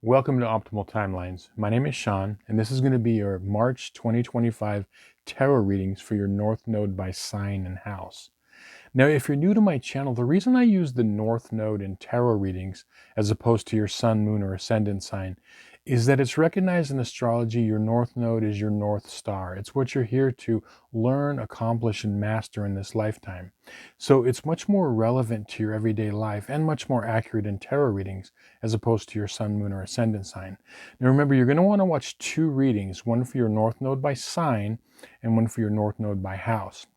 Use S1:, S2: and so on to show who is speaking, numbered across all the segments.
S1: Welcome to Optimal Timelines. My name is Sean, and this is going to be your March 2025 tarot readings for your North Node by sign and house. Now, if you're new to my channel, the reason I use the North Node in tarot readings as opposed to your Sun, Moon, or Ascendant sign is that it's recognized in astrology your North Node is your North Star. It's what you're here to learn, accomplish, and master in this lifetime. So it's much more relevant to your everyday life and much more accurate in tarot readings as opposed to your Sun, Moon, or Ascendant sign. Now remember, you're going to want to watch two readings, one for your North Node by sign and one for your North Node by house.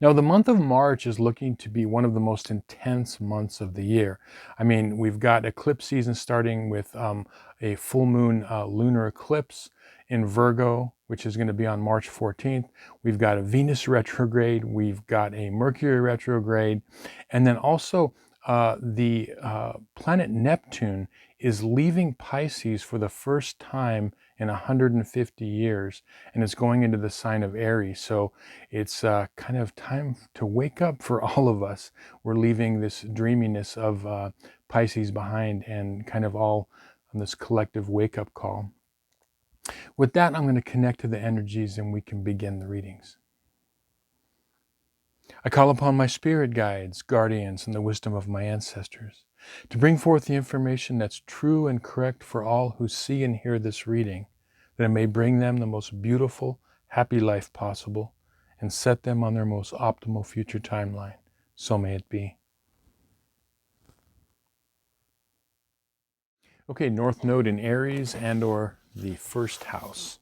S1: Now, the month of March is looking to be one of the most intense months of the year. I mean, we've got eclipse season starting with a full moon lunar eclipse in Virgo, which is going to be on March 14th. We've got a Venus retrograde. We've got a Mercury retrograde. And then also the planet Neptune is leaving Pisces for the first time in 150 years, and it's going into the sign of Aries. So it's kind of time to wake up for all of us. We're leaving this dreaminess of Pisces behind and kind of all on this collective wake-up call. With that, I'm going to connect to the energies and we can begin the readings. I call upon my spirit guides, guardians, and the wisdom of my ancestors to bring forth the information that's true and correct for all who see and hear this reading, that it may bring them the most beautiful, happy life possible and set them on their most optimal future timeline. So may it be. Okay, North Node in Aries and or the first house.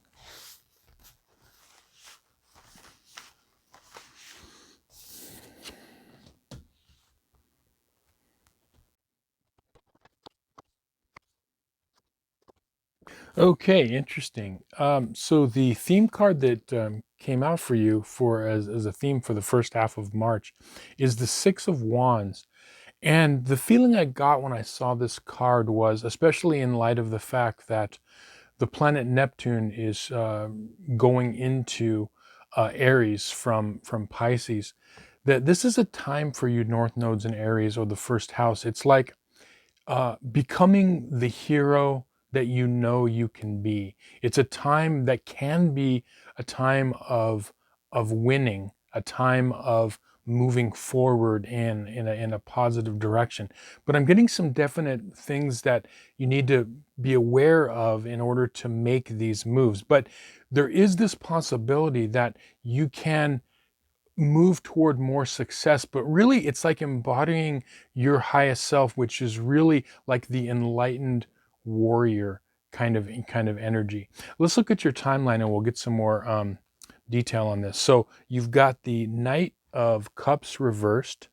S1: Okay, interesting. So the theme card that came out for you as a theme for the first half of March is the Six of Wands. And the feeling I got when I saw this card was, especially in light of the fact that the planet Neptune is going into Aries from Pisces, that this is a time for you North Nodes in Aries or the first house. It's like becoming the hero that you know you can be. It's a time that can be a time of winning, a time of moving forward in a positive direction. But I'm getting some definite things that you need to be aware of in order to make these moves. But there is this possibility that you can move toward more success, but really it's like embodying your highest self, which is really like the enlightened warrior kind of energy. Let's look at your timeline and we'll get some more detail on this. So you've got the Knight of Cups reversed,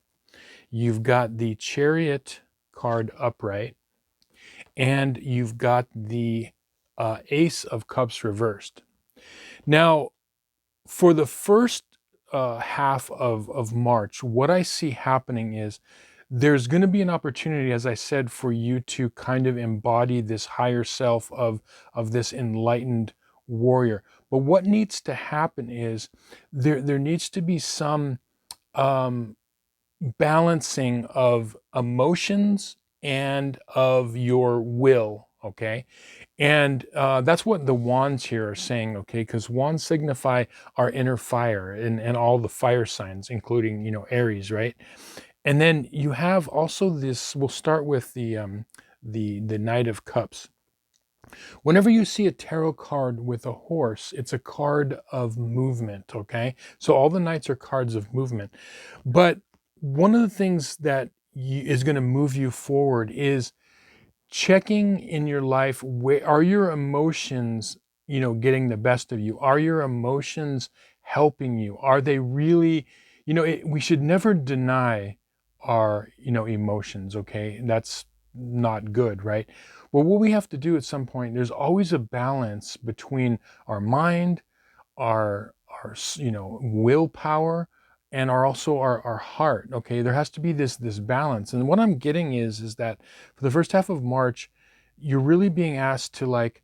S1: you've got the Chariot card upright, and you've got the Ace of Cups reversed. Now, for the first half of March, what I see happening is there's going to be an opportunity, as I said, for you to kind of embody this higher self of this enlightened warrior. But what needs to happen is there needs to be some balancing of emotions and of your will, okay? And that's what the wands here are saying, okay? Because wands signify our inner fire and all the fire signs, including, Aries, right? And then you have also this, we'll start with the Knight of Cups. Whenever you see a tarot card with a horse, it's a card of movement, okay? So all the knights are cards of movement. But one of the things that is going to move you forward is checking in your life, where are your emotions, getting the best of you? Are your emotions helping you? Are they really, we should never deny our, emotions, okay? That's not good, right? Well, what we have to do at some point, there's always a balance between our mind, our willpower, and our heart. Okay, there has to be this balance. And what I'm getting is that for the first half of March, you're really being asked to, like,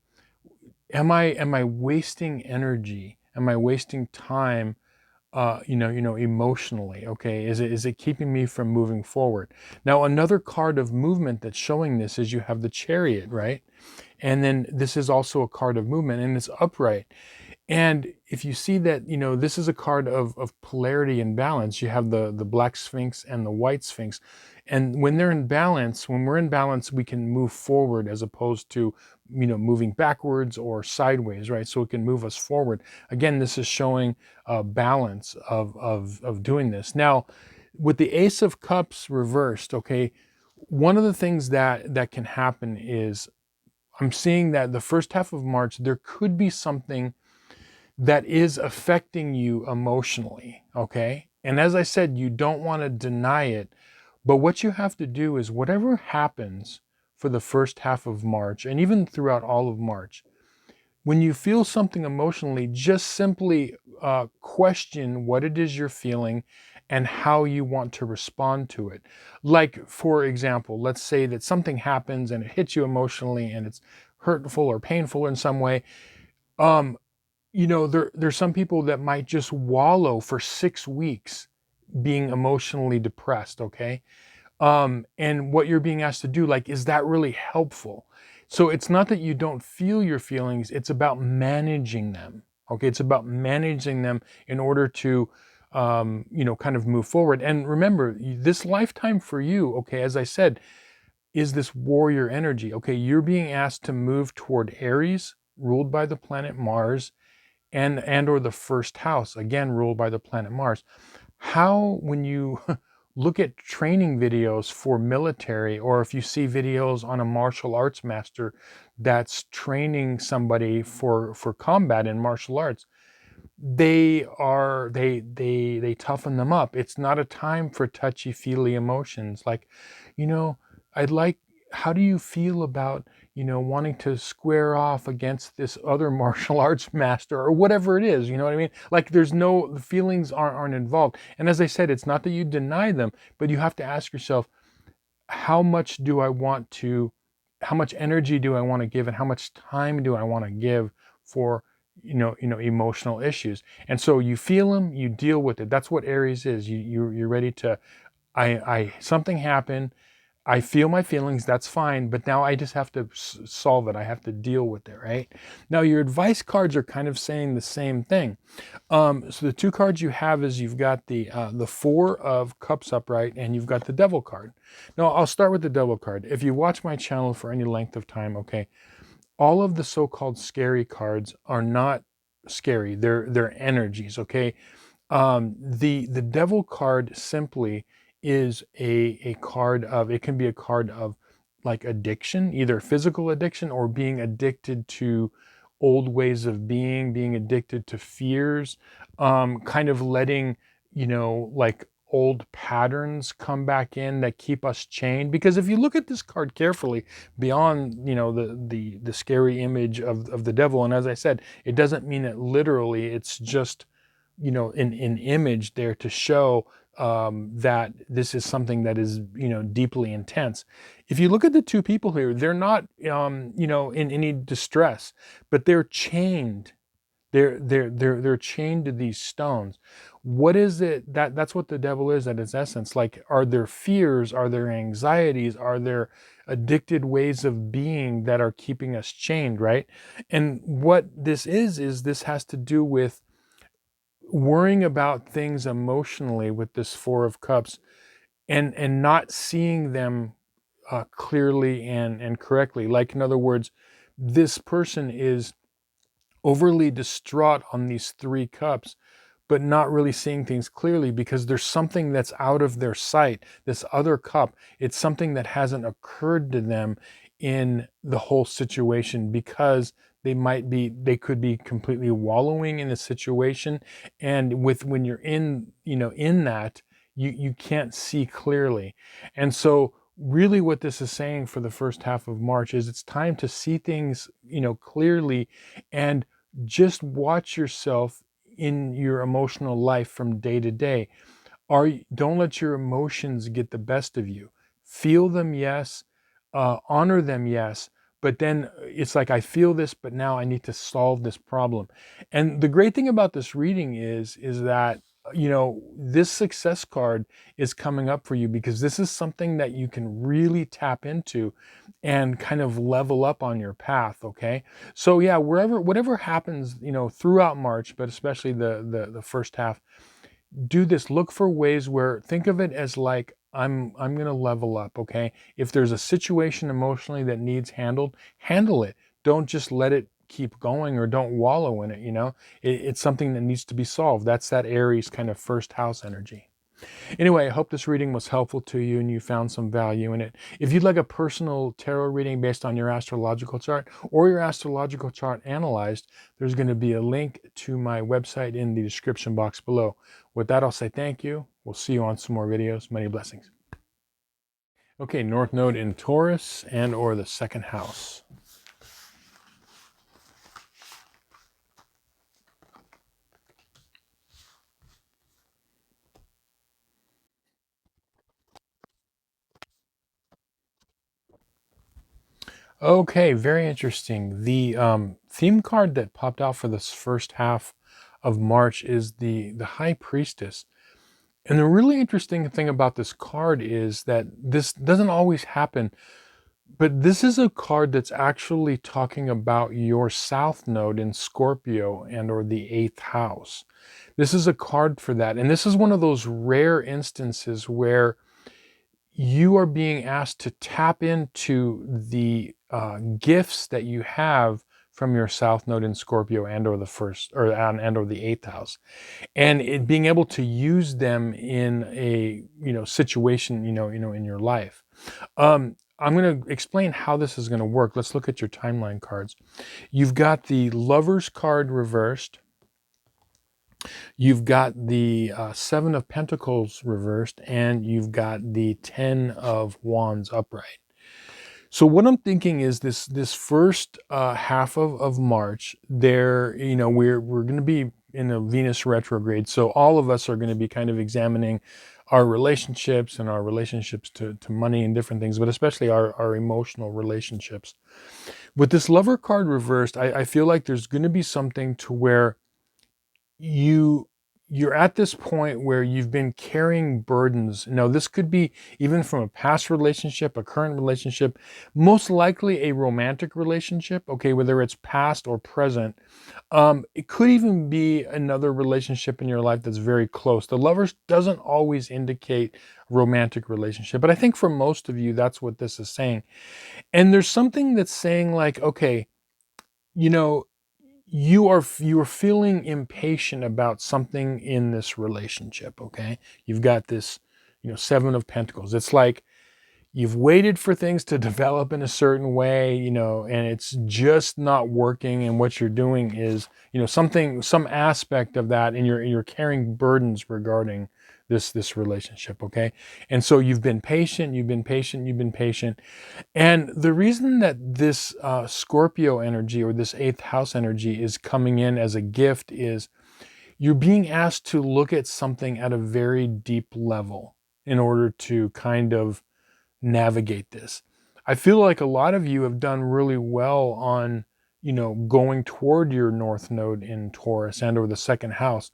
S1: am I wasting energy? Am I wasting time emotionally? Okay, is it keeping me from moving forward? Now, another card of movement that's showing this is you have the Chariot, right? And then this is also a card of movement, and it's upright. And if you see that, this is a card of polarity and balance. You have the black Sphinx and the white Sphinx. And when they're in balance, when we're in balance, we can move forward as opposed to, moving backwards or sideways, right? So it can move us forward. Again, this is showing a balance of doing this. Now, with the Ace of Cups reversed, okay, one of the things that can happen is I'm seeing that the first half of March, there could be something that is affecting you emotionally, okay? And as I said, you don't want to deny it, but what you have to do is whatever happens for the first half of March and even throughout all of March, when you feel something emotionally, just simply question what it is you're feeling and how you want to respond to it. Like, for example, let's say that something happens and it hits you emotionally and it's hurtful or painful in some way. Um, there's some people that might just wallow for 6 weeks being emotionally depressed, okay? And what you're being asked to do, like, is that really helpful? So it's not that you don't feel your feelings, it's about managing them, okay? It's about managing them in order to, kind of move forward. And remember, this lifetime for you, okay, as I said, is this warrior energy, okay? You're being asked to move toward Aries, ruled by the planet Mars, and or the first house, again ruled by the planet Mars. How, when you look at training videos for military, or if you see videos on a martial arts master that's training somebody for combat in martial arts, they toughen them up. It's not a time for touchy-feely emotions like, you know I'd like how do you feel about, wanting to square off against this other martial arts master, or whatever it is, you know what I mean? Like, the feelings aren't involved. And as I said, it's not that you deny them, but you have to ask yourself, how much do I want to, how much energy do I want to give, and how much time do I want to give for, emotional issues? And so you feel them, you deal with it. That's what Aries is. You're ready to, something happened, I feel my feelings, that's fine, but now I just have to solve it. I have to deal with it, right? Now, your advice cards are kind of saying the same thing. So the two cards you have is you've got the Four of Cups upright, and you've got the Devil card. Now, I'll start with the Devil card. If you watch my channel for any length of time, okay, all of the so-called scary cards are not scary. They're energies, okay? The Devil card simply is a card of, it can be a card of like addiction, either physical addiction or being addicted to old ways of being addicted to fears, kind of letting, like old patterns come back in that keep us chained. Because if you look at this card carefully, beyond, the scary image of the devil, and as I said, it doesn't mean it literally, it's just, an image there to show that this is something that is, deeply intense. If you look at the two people here, they're not, in any distress, but they're chained. They're chained to these stones. What is it that's what the devil is at its essence? Like, are there fears? Are there anxieties? Are there addicted ways of being that are keeping us chained, right? And what this is this has to do with worrying about things emotionally with this Four of Cups, and not seeing them clearly and correctly. Like, in other words, this person is overly distraught on these three cups, but not really seeing things clearly because there's something that's out of their sight. This other cup, it's something that hasn't occurred to them in the whole situation, because they could be completely wallowing in the situation. And when you're in that, you can't see clearly. And so really what this is saying for the first half of March is it's time to see things, clearly, and just watch yourself in your emotional life from day to day. Don't let your emotions get the best of you. Feel them, yes. Honor them, yes. But then it's like, I feel this, but now I need to solve this problem. And the great thing about this reading is that this success card is coming up for you because this is something that you can really tap into and kind of level up on your path. Okay. So yeah, whatever happens, throughout March, but especially the first half, do this. Look for ways where, think of it as like, I'm going to level up. Okay. If there's a situation emotionally that needs handled, handle it. Don't just let it keep going, or don't wallow in it. It's something that needs to be solved. That's that Aries kind of first house energy. Anyway, I hope this reading was helpful to you and you found some value in it. If you'd like a personal tarot reading based on your astrological chart or your astrological chart analyzed, there's going to be a link to my website in the description box below. With that, I'll say thank you. We'll see you on some more videos. Many blessings. Okay, North Node in Taurus and or the second house. Okay, very interesting. The theme card that popped out for this first half of March is the High Priestess. And the really interesting thing about this card is that this doesn't always happen, but this is a card that's actually talking about your South Node in Scorpio and or the 8th house. This is a card for that. And this is one of those rare instances where you are being asked to tap into the gifts that you have from your South Node in Scorpio and or the first and or the 8th house, and being able to use them in a situation in your life. I'm going to explain how this is going to work. Let's look at your timeline cards. You've got the Lovers card reversed. You've got the Seven of Pentacles reversed, and you've got the Ten of Wands upright. So what I'm thinking is this first half of March, there, we're going to be in a Venus retrograde. So all of us are going to be kind of examining our relationships and our relationships to money and different things, but especially our emotional relationships. With this Lover card reversed, I feel like there's going to be something to where you're at this point where you've been carrying burdens. Now, this could be even from a past relationship, a current relationship, most likely a romantic relationship, okay, whether it's past or present. It could even be another relationship in your life that's very close. The Lovers doesn't always indicate romantic relationship, but I think for most of you, that's what this is saying. And there's something that's saying like, okay, you know, you are feeling impatient about something in this relationship. Okay, you've got this Seven of Pentacles. It's like you've waited for things to develop in a certain way, and it's just not working, and what you're doing is some aspect of that, and you're carrying burdens regarding this relationship. Okay, and so you've been patient, and the reason that this Scorpio energy or this 8th house energy is coming in as a gift is you're being asked to look at something at a very deep level in order to kind of navigate this. I feel like a lot of you have done really well on, going toward your North Node in Taurus and or the second house.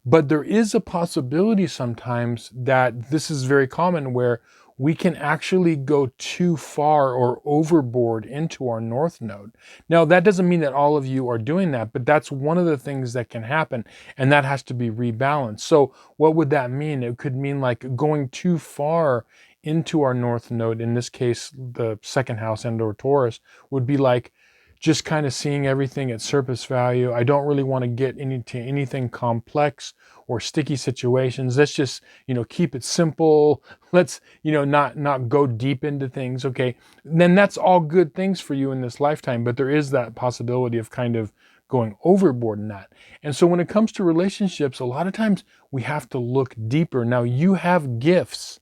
S1: But there is a possibility sometimes that this is very common where we can actually go too far or overboard into our North Node. Now, that doesn't mean that all of you are doing that, but that's one of the things that can happen, and that has to be rebalanced. So what would that mean? It could mean like going too far into our North Node, in this case, the second house and or Taurus, would be like just kind of seeing everything at surface value. I don't really want to get into anything complex or sticky situations. Let's just, keep it simple. Let's, not go deep into things. Okay. Then that's all good things for you in this lifetime, but there is that possibility of kind of going overboard in that. And so when it comes to relationships, a lot of times we have to look deeper. Now, you have gifts.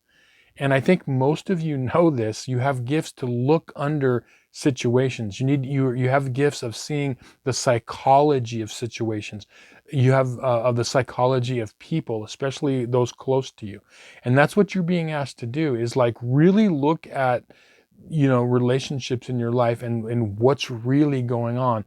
S1: And I think most of you know this. You have gifts to look under situations. You have gifts of seeing the psychology of situations. You have of the psychology of people, especially those close to you. And that's what you're being asked to do, is like really look at relationships in your life and what's really going on.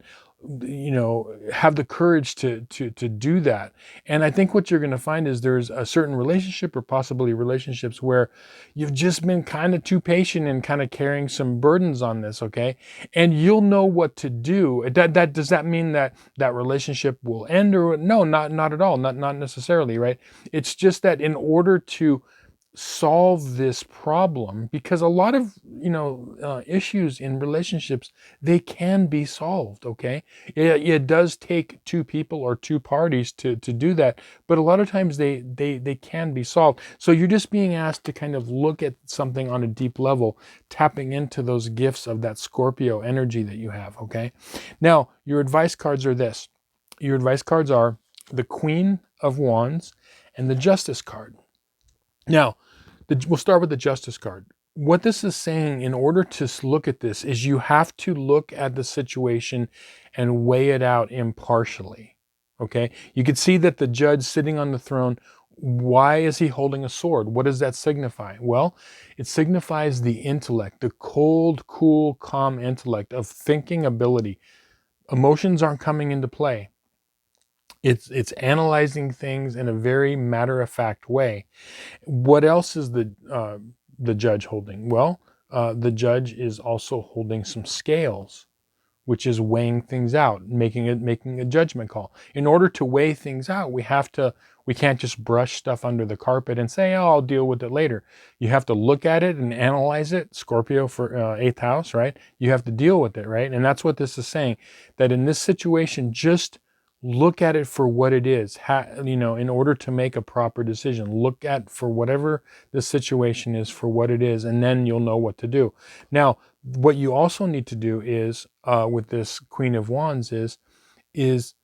S1: have the courage to do that. And I think what you're going to find is there's a certain relationship, or possibly relationships, where you've just been kind of too patient and kind of carrying some burdens on this, okay? And you'll know what to do. That does that mean that that relationship will end? Or no, not at all, not necessarily, right? It's just that in order to solve this problem, because a lot of issues in relationships, they can be solved, okay? It does take two people or two parties to do that, but a lot of times they can be solved. So you're just being asked to kind of look at something on a deep level, tapping into those gifts of that Scorpio energy that you have, okay? Now your advice cards are this. Your advice cards are the Queen of Wands and the Justice card. Now, we'll start with the Justice card. What this is saying, in order to look at this, is you have to look at the situation and weigh it out impartially. Okay? You can see that the judge sitting on the throne, why is he holding a sword? What does that signify? Well, it signifies the intellect, the cold, cool, calm intellect of thinking ability. Emotions aren't coming into play. It's analyzing things in a very matter-of-fact way. What else is the judge holding? Well, the judge is also holding some scales, which is weighing things out, making a judgment call. In order to weigh things out, we can't just brush stuff under the carpet and say, oh, I'll deal with it later. You have to look at it and analyze it. Scorpio for eighth house, right? You have to deal with it, right? And that's what this is saying, that in this situation, just look at it for what it is. In order to make a proper decision, look at for whatever the situation is for what it is, and then you'll know what to do. Now, what you also need to do is, with this Queen of Wands, is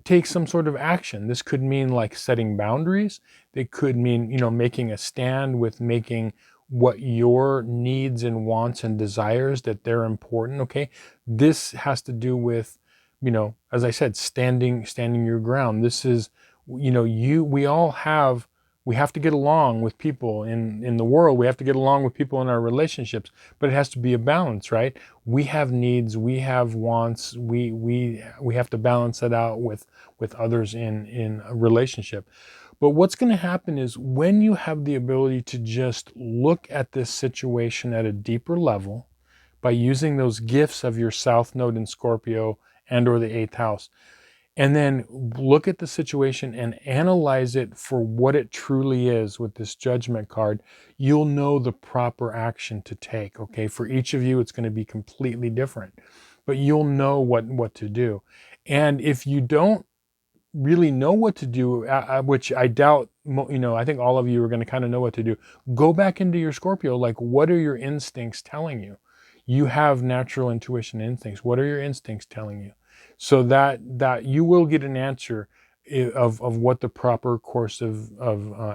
S1: take some sort of action. This could mean like setting boundaries. It could mean, making a stand with making what your needs and wants and desires, that they're important, okay? This has to do with, as I said, standing your ground. This is, we have to get along with people in the world. We have to get along with people in our relationships, but it has to be a balance, right? We have needs, we have wants, we have to balance it out with others in a relationship. But what's going to happen is, when you have the ability to just look at this situation at a deeper level by using those gifts of your South Node in Scorpio and or the eighth house, and then look at the situation and analyze it for what it truly is with this Judgment card, you'll know the proper action to take, okay? For each of you, it's going to be completely different, but you'll know what to do. And if you don't really know what to do, which I doubt, I think all of you are going to kind of know what to do, go back into your Scorpio. Like, what are your instincts telling you? You have natural intuition instincts. What are your instincts telling you? So that you will get an answer of what the proper course of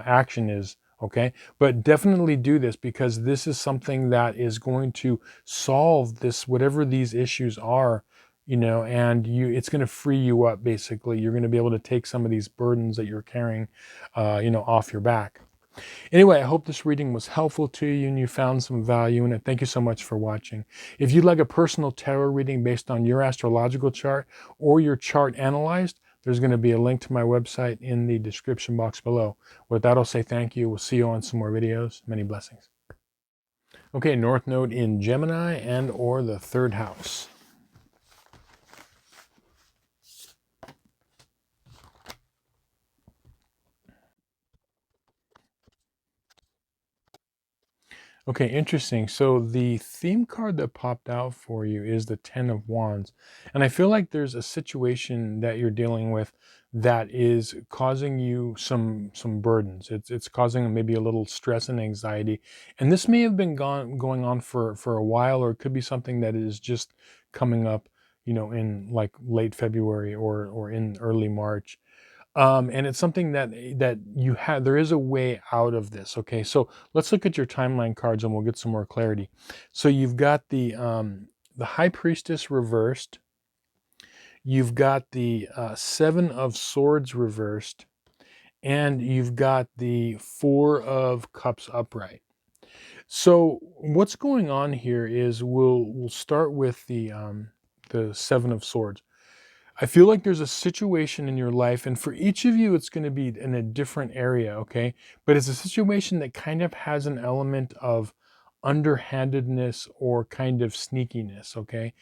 S1: action is, okay? But definitely do this, because this is something that is going to solve this, whatever these issues are, and it's going to free you up. Basically, you're going to be able to take some of these burdens that you're carrying, off your back. Anyway, I hope this reading was helpful to you and you found some value in it. Thank you so much for watching. If you'd like a personal tarot reading based on your astrological chart or your chart analyzed, there's going to be a link to my website in the description box below. With that, I'll say thank you. We'll see you on some more videos. Many blessings. Okay, North Node in Gemini and or the third house. Okay, interesting. So the theme card that popped out for you is the Ten of Wands. And I feel like there's a situation that you're dealing with that is causing you some burdens. It's causing maybe a little stress and anxiety. And this may have been going on for a while, or it could be something that is just coming up, in like late February or in early March. And it's something that you have, there is a way out of this. Okay, so let's look at your timeline cards and we'll get some more clarity. So you've got the High Priestess reversed. You've got the Seven of Swords reversed, and you've got the Four of Cups upright. So what's going on here is, we'll start with the Seven of Swords. I feel like there's a situation in your life, and for each of you, it's going to be in a different area, okay? But it's a situation that kind of has an element of underhandedness or kind of sneakiness, okay?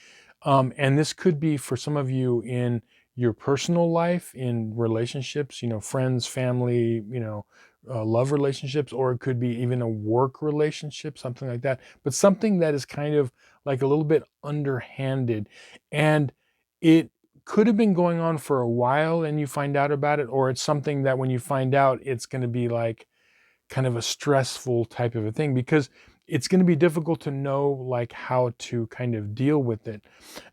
S1: And this could be for some of you in your personal life, in relationships, friends, family, love relationships, or it could be even a work relationship, something like that. But something that is kind of like a little bit underhanded. And it could have been going on for a while and you find out about it, or it's something that when you find out, it's going to be like kind of a stressful type of a thing, because it's going to be difficult to know like how to kind of deal with it.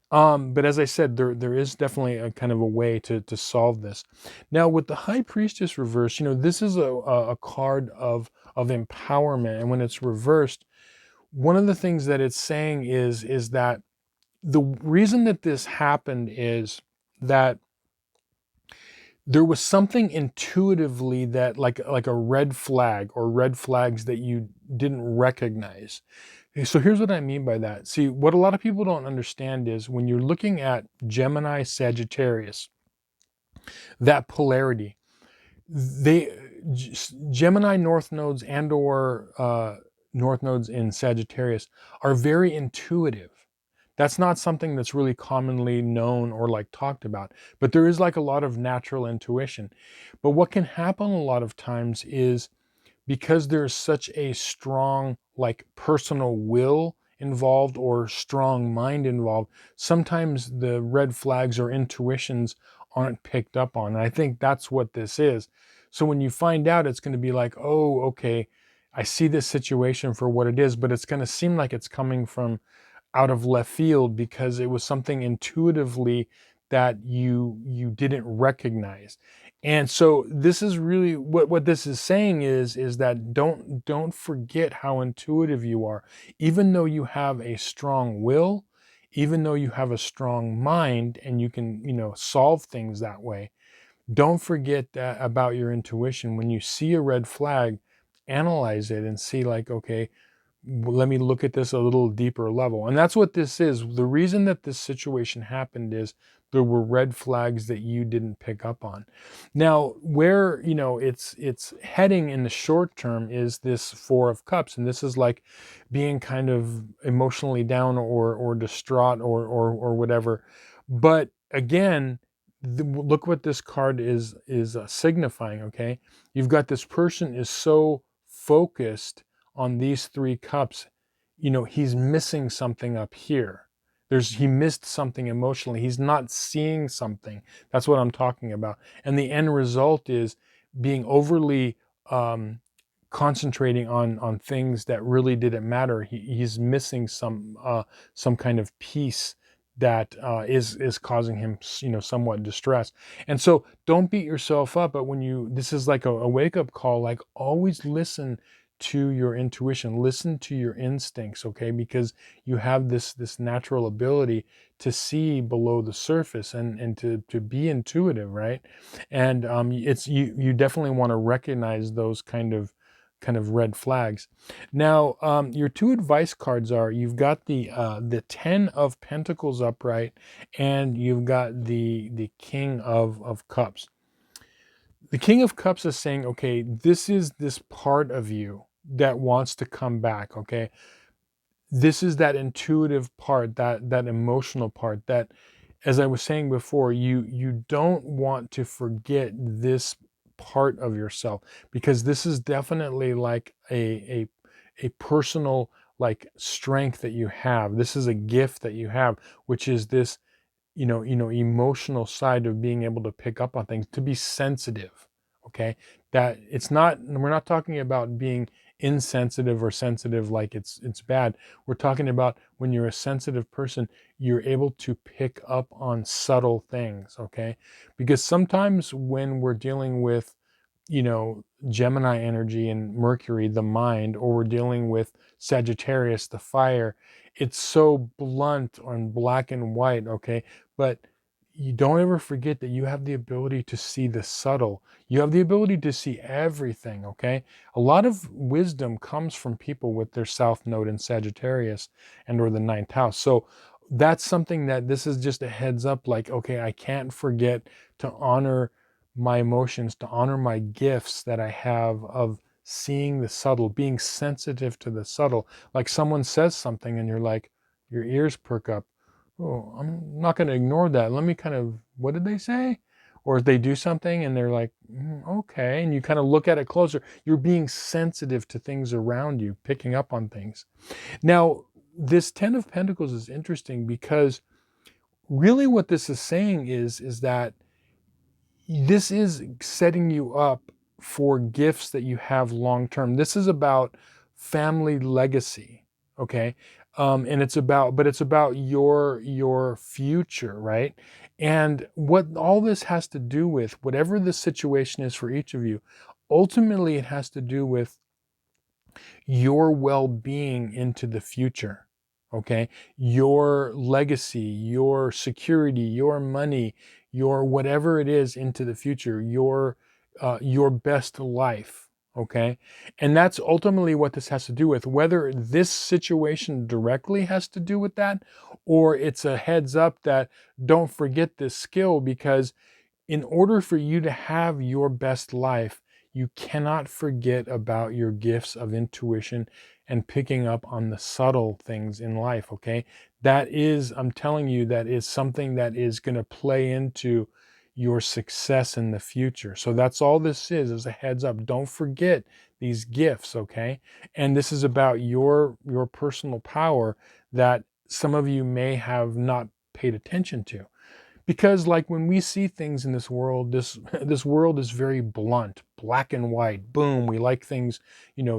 S1: But as I said, there is definitely a kind of a way to solve this. Now with the High Priestess reverse, this is a card of empowerment, and when it's reversed, one of the things that it's saying is that the reason that this happened is that there was something intuitively that like a red flag or red flags that you didn't recognize. So here's what I mean by that. See, what a lot of people don't understand is when you're looking at Gemini, Sagittarius, that polarity, they Gemini north nodes and or north nodes in Sagittarius are very intuitive. That's not something that's really commonly known or like talked about, but there is like a lot of natural intuition. But what can happen a lot of times is because there's such a strong like personal will involved or strong mind involved, sometimes the red flags or intuitions aren't picked up on. And I think that's what this is. So when you find out, it's going to be like, oh, okay, I see this situation for what it is, but it's going to seem like it's coming from out of left field because it was something intuitively that you didn't recognize. And so this is really what this is saying is that don't forget how intuitive you are. Even though you have a strong will, even though you have a strong mind and you can, solve things that way, don't forget that about your intuition. When you see a red flag, analyze it and see like, okay, let me look at this a little deeper level. And that's what this is. The reason that this situation happened is there were red flags that you didn't pick up on. Now, where, it's heading in the short term is this Four of Cups. And this is like being kind of emotionally down or distraught or whatever. But again, look what this card is signifying, okay? You've got this person is so focused on these three cups, he's missing something up here. He missed something emotionally. He's not seeing something. That's what I'm talking about. And the end result is being overly concentrating on things that really didn't matter. He's missing some kind of peace that is causing him, somewhat distress. And so don't beat yourself up. But this is like a wake up call. Like always listen to your intuition, listen to your instincts, okay? Because you have this natural ability to see below the surface and to be intuitive, right? And it's you definitely want to recognize those kind of red flags. Now, your two advice cards are, you've got the 10 of Pentacles upright, and you've got the King of Cups. The King of Cups is saying, okay, this is this part of you that wants to come back, okay? This is that intuitive part, that emotional part that, as I was saying before, you don't want to forget this part of yourself, because this is definitely like a personal like strength that you have. This is a gift that you have, which is this emotional side of being able to pick up on things, to be sensitive. Okay, that it's not, we're not talking about being insensitive or sensitive like it's bad. We're talking about when you're a sensitive person, you're able to pick up on subtle things. Okay, because sometimes when we're dealing with Gemini energy and Mercury, the mind, or we're dealing with Sagittarius, the fire, it's so blunt and black and white, okay? But you don't ever forget that you have the ability to see the subtle. You have the ability to see everything, okay? A lot of wisdom comes from people with their South Node in Sagittarius and or the ninth house. So that's something that this is just a heads up, like, okay, I can't forget to honor my emotions, to honor my gifts that I have of seeing the subtle, being sensitive to the subtle. Like someone says something and you're like, your ears perk up. Oh, I'm not going to ignore that. Let me kind of, what did they say? Or they do something and they're like, okay. And you kind of look at it closer. You're being sensitive to things around you, picking up on things. Now, this Ten of Pentacles is interesting because really what this is saying is that this is setting you up for gifts that you have long term. This is about family legacy, okay? And it's about your future, right? And what all this has to do with, whatever the situation is for each of you, ultimately it has to do with your well-being into the future. Okay, your legacy, your security, your money, your whatever it is into the future, your best life. Okay, and that's ultimately what this has to do with. Whether this situation directly has to do with that, or it's a heads up that don't forget this skill, because in order for you to have your best life, you cannot forget about your gifts of intuition and picking up on the subtle things in life, okay? That is, I'm telling you, that is something that is going to play into your success in the future. So that's all this is a heads up. Don't forget these gifts, okay? And this is about your personal power that some of you may have not paid attention to, because like when we see things in this world, this world is very blunt, black and white, boom. We like things,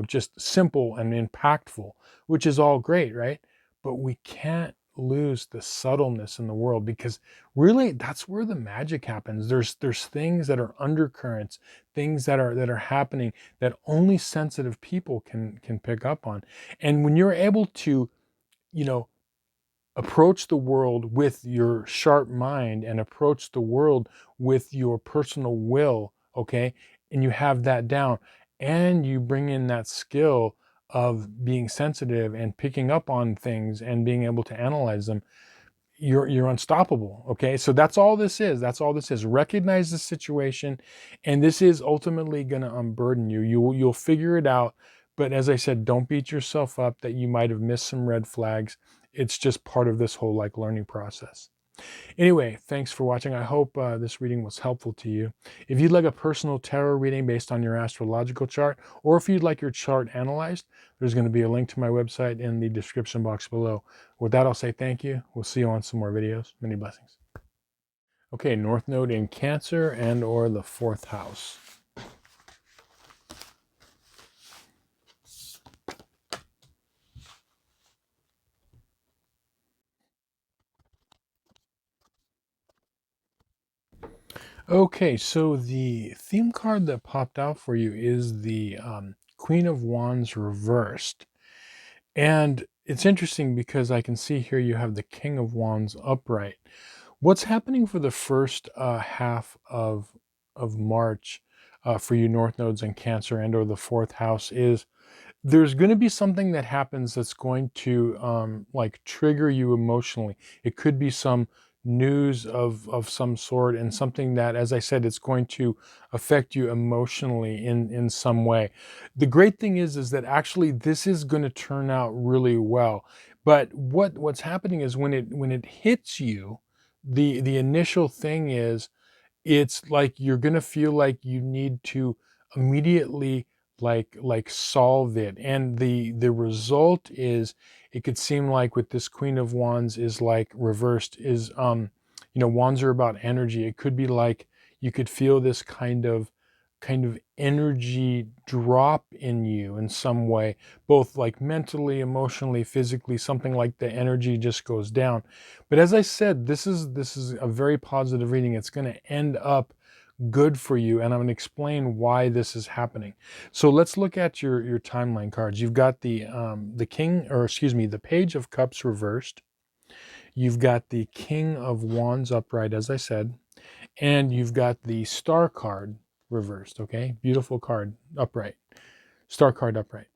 S1: just simple and impactful, which is all great, right? But we can't lose the subtleness in the world, because really that's where the magic happens. There's things that are undercurrents, things that are happening that only sensitive people can pick up on. And when you're able to, you know approach the world with your sharp mind and approach the world with your personal will, okay, and you have that down, and you bring in that skill of being sensitive and picking up on things and being able to analyze them, you're unstoppable. Okay, so that's all this is. That's all this is. Recognize the situation, and this is ultimately going to unburden you. You'll figure it out. But as I said, don't beat yourself up that you might have missed some red flags. It's just part of this whole like learning process. Anyway, thanks for watching. I hope this reading was helpful to you. If you'd like a personal tarot reading based on your astrological chart, or if you'd like your chart analyzed, there's going to be a link to my website in the description box below. With that, I'll say thank you. We'll see you on some more videos. Many blessings. Okay, North Node in Cancer and or the 4th house. Okay, so the theme card that popped out for you is the Queen of Wands reversed. And it's interesting because I can see here you have the King of Wands upright. What's happening for the first half of March for you North Nodes in Cancer and or the 4th house is there's going to be something that happens that's going to like trigger you emotionally. It could be some news of some sort, and something that, as I said, it's going to affect you emotionally in some way. The great thing is that actually this is going to turn out really well. But what's happening is when it hits you, the initial thing is, it's like you're going to feel like you need to immediately like solve it, and the result is, it could seem like with this Queen of Wands is like reversed is wands are about energy. It could be like you could feel this kind of energy drop in you in some way, both like mentally, emotionally, physically. Something like the energy just goes down. But as I said, this is a very positive reading. It's going to end up good for you, and I'm going to explain why this is happening. So let's look at your timeline cards. You've got the King, or excuse me, the Page of Cups reversed. You've got the King of Wands upright, as I said, and you've got the Star card reversed. Okay, beautiful card upright, Star card upright.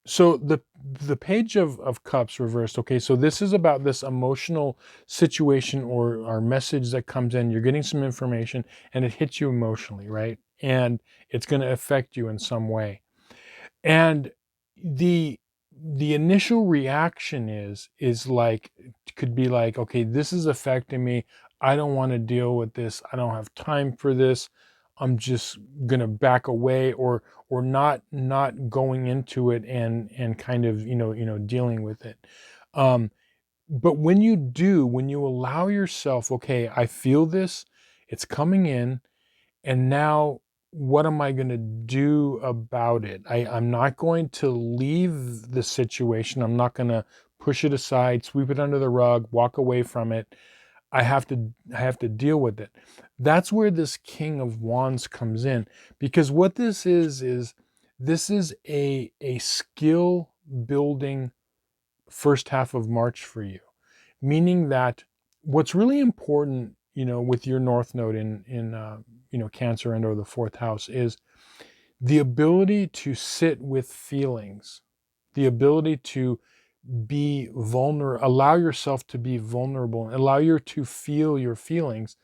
S1: So the page of cups reversed. Okay, so this is about this emotional situation or message that comes in. You're getting some information and it hits you emotionally, right? And it's going to affect you in some way. And the the initial reaction is like, could be like, okay, this is affecting me. I don't want to deal with this. I don't have time for this. I'm just gonna back away, or not going into it and kind of dealing with it. Um, but when you do, when you allow yourself, okay, I feel this, it's coming in, and now what am I going to do about it? I'm not going to leave the situation. I'm not going to push it aside, sweep it under the rug, walk away from it. I have to deal with it. That's where this King of Wands comes in, because what this is this is a skill building first half of March for you, meaning that what's really important, with your North Node in Cancer and or the fourth house, is the ability to sit with feelings, the ability to be vulnerable, allow yourself to be vulnerable, and allow you to feel your feelings.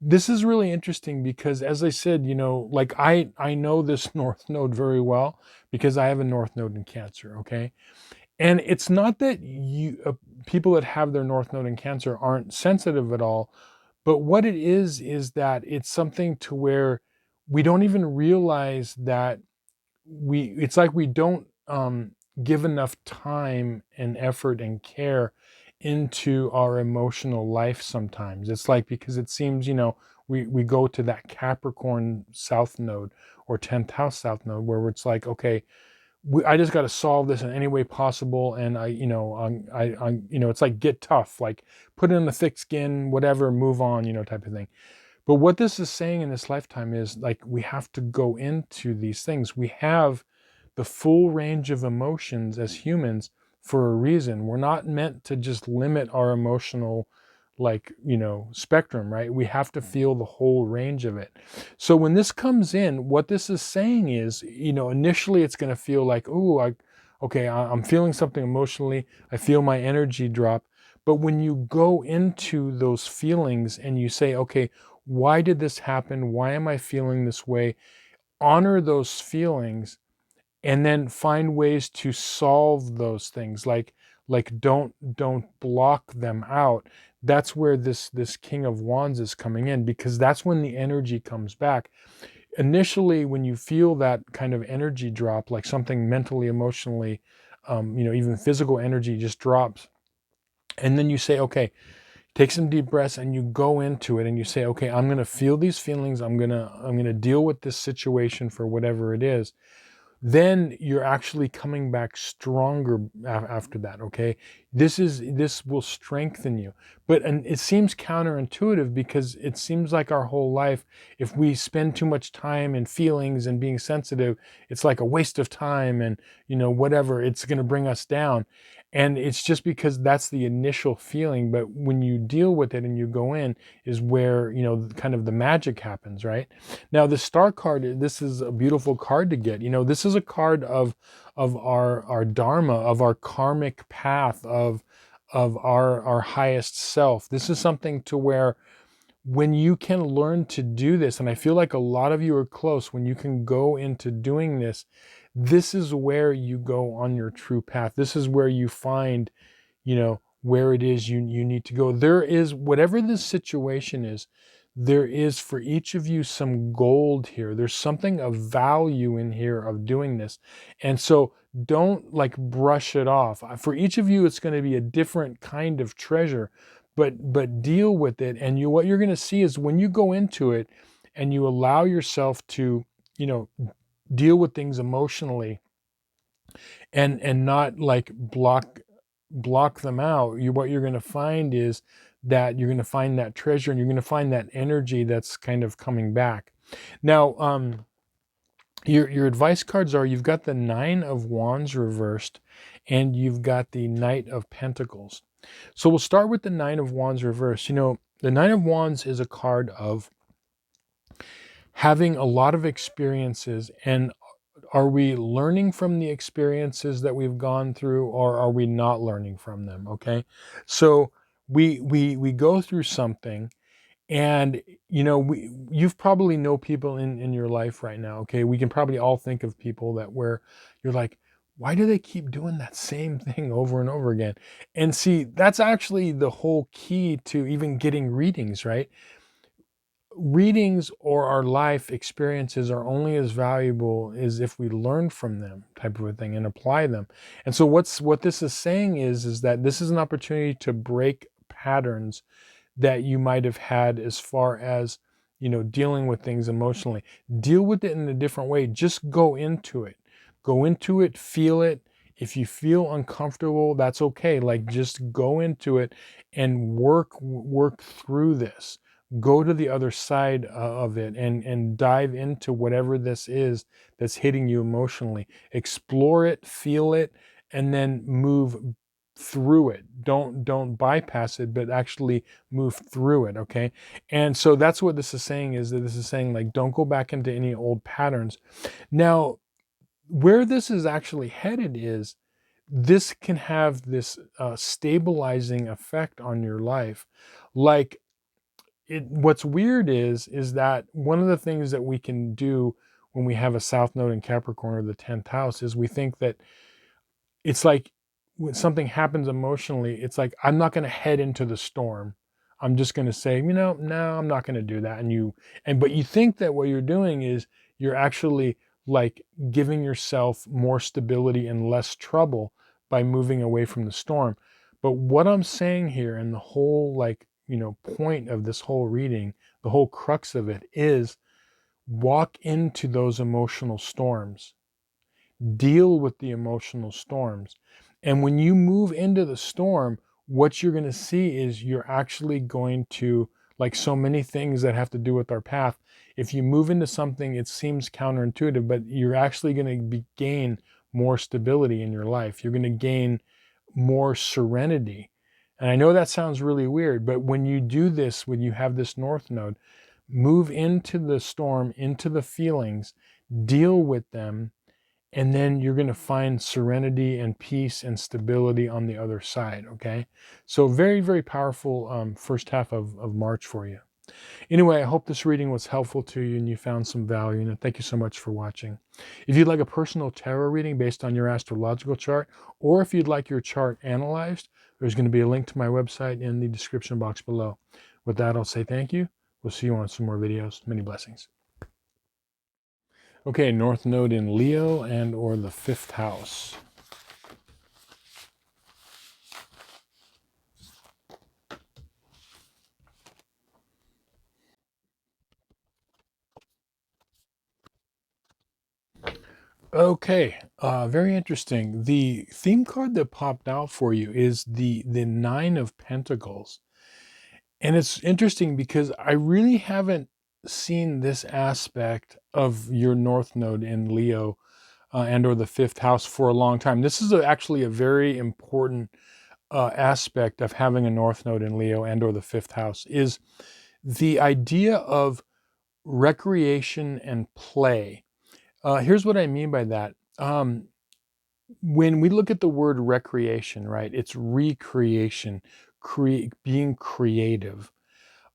S1: This is really interesting because, as I said, like I know this North Node very well because I have a North Node in Cancer. Okay, and it's not that people that have their North Node in Cancer aren't sensitive at all, but what it is that it's something to where we don't even realize that it's like we don't give enough time and effort and care into our emotional life sometimes. It's like, because it seems, we go to that Capricorn South Node or 10th house South Node where it's like, okay, I just got to solve this in any way possible. And it's like, get tough, like put in the thick skin, whatever, move on, type of thing. But what this is saying in this lifetime is like, we have to go into these things. We have the full range of emotions as humans for a reason. We're not meant to just limit our emotional, like, spectrum, right? We have to feel the whole range of it. So when this comes in, what this is saying is, initially it's going to feel like, oh, I'm feeling something emotionally. I feel my energy drop. But when you go into those feelings and you say, okay, why did this happen? Why am I feeling this way? Honor those feelings and then find ways to solve those things, like don't block them out. That's where this King of Wands is coming in, because that's when the energy comes back. Initially, when you feel that kind of energy drop, like something mentally, emotionally, even physical energy just drops, and then you say, okay, take some deep breaths and you go into it and you say, okay, I'm going to feel these feelings. I'm going to deal with this situation for whatever it is. Then you're actually coming back stronger after that. Okay, this will strengthen you. And it seems counterintuitive, because it seems like our whole life, if we spend too much time in feelings and being sensitive, it's like a waste of time, and whatever, it's going to bring us down. And it's just because that's the initial feeling. But when you deal with it and you go in, is where kind of the magic happens, right? Now, the star card, this is a beautiful card to get. This is a card of our dharma, of our karmic path, of our highest self. This is something to where, when you can learn to do this, and I feel like a lot of you are close, when you can go into doing this, this is where you go on your true path. This is where you find, where it is you need to go. There is, whatever this situation is, there is for each of you some gold here. There's something of value in here of doing this. And so don't like brush it off. For each of you, it's going to be a different kind of treasure, but deal with it. And what you're going to see is, when you go into it and you allow yourself to, deal with things emotionally, and not like block them out, what you're going to find is that you're going to find that treasure, and you're going to find that energy that's kind of coming back. Now, your advice cards are, you've got the Nine of Wands reversed, and you've got the Knight of Pentacles. So we'll start with the Nine of Wands reversed. The Nine of Wands is a card of having a lot of experiences, and Are we learning from the experiences that we've gone through, or are we not learning from them? Okay. So we go through something, and you've probably know people in your life right now. Okay. We can probably all think of people that where you're like, why do they keep doing that same thing over and over again? And see, that's actually the whole key to even getting readings, right? Readings or our life experiences are only as valuable as if we learn from them, type of a thing, and apply them. And so what this is saying is that this is an opportunity to break patterns that you might have had as far as dealing with things emotionally. Deal with it in a different way. Just go into it, feel it. If you feel uncomfortable, that's okay. Like, just go into it and work through this. Go to the other side of it, and dive into whatever this is that's hitting you emotionally. Explore it, feel it, and then move through it. Don't bypass it, but actually move through it. Okay. And so that's what this is saying, is that this is saying, like, don't go back into any old patterns. Now, where this is actually headed is this can have this stabilizing effect on your life. Like, what's weird is that one of the things that we can do when we have a south node in Capricorn, or the 10th house, is we think that it's like when something happens emotionally, it's like, I'm not going to head into the storm. I'm just going to say, no, I'm not going to do that. But you think that what you're doing is you're actually like giving yourself more stability and less trouble by moving away from the storm. But what I'm saying here, and the whole point of this whole reading, the whole crux of it, is walk into those emotional storms. Deal with the emotional storms. And when you move into the storm, what you're going to see is you're actually going to, like so many things that have to do with our path, if you move into something, it seems counterintuitive, but you're actually going to gain more stability in your life. You're going to gain more serenity. And I know that sounds really weird, but when you do this, when you have this north node, move into the storm, into the feelings, deal with them, and then you're going to find serenity and peace and stability on the other side. Okay. So very, very powerful first half of March for you. Anyway, I hope this reading was helpful to you and you found some value in it. Thank you so much for watching. If you'd like a personal tarot reading based on your astrological chart, or if you'd like your chart analyzed, there's going to be a link to my website in the description box below. With that, I'll say thank you. We'll see you on some more videos. Many blessings. Okay, North Node in Leo and or the 5th house. Okay, very interesting. The theme card that popped out for you is the Nine of Pentacles. And it's interesting because I really haven't seen this aspect of your North Node in Leo and or the 5th house for a long time. This is actually a very important aspect of having a North Node in Leo and or the 5th house, is the idea of recreation and play. Here's what I mean by that. When we look at the word recreation, right, it's recreation, being creative.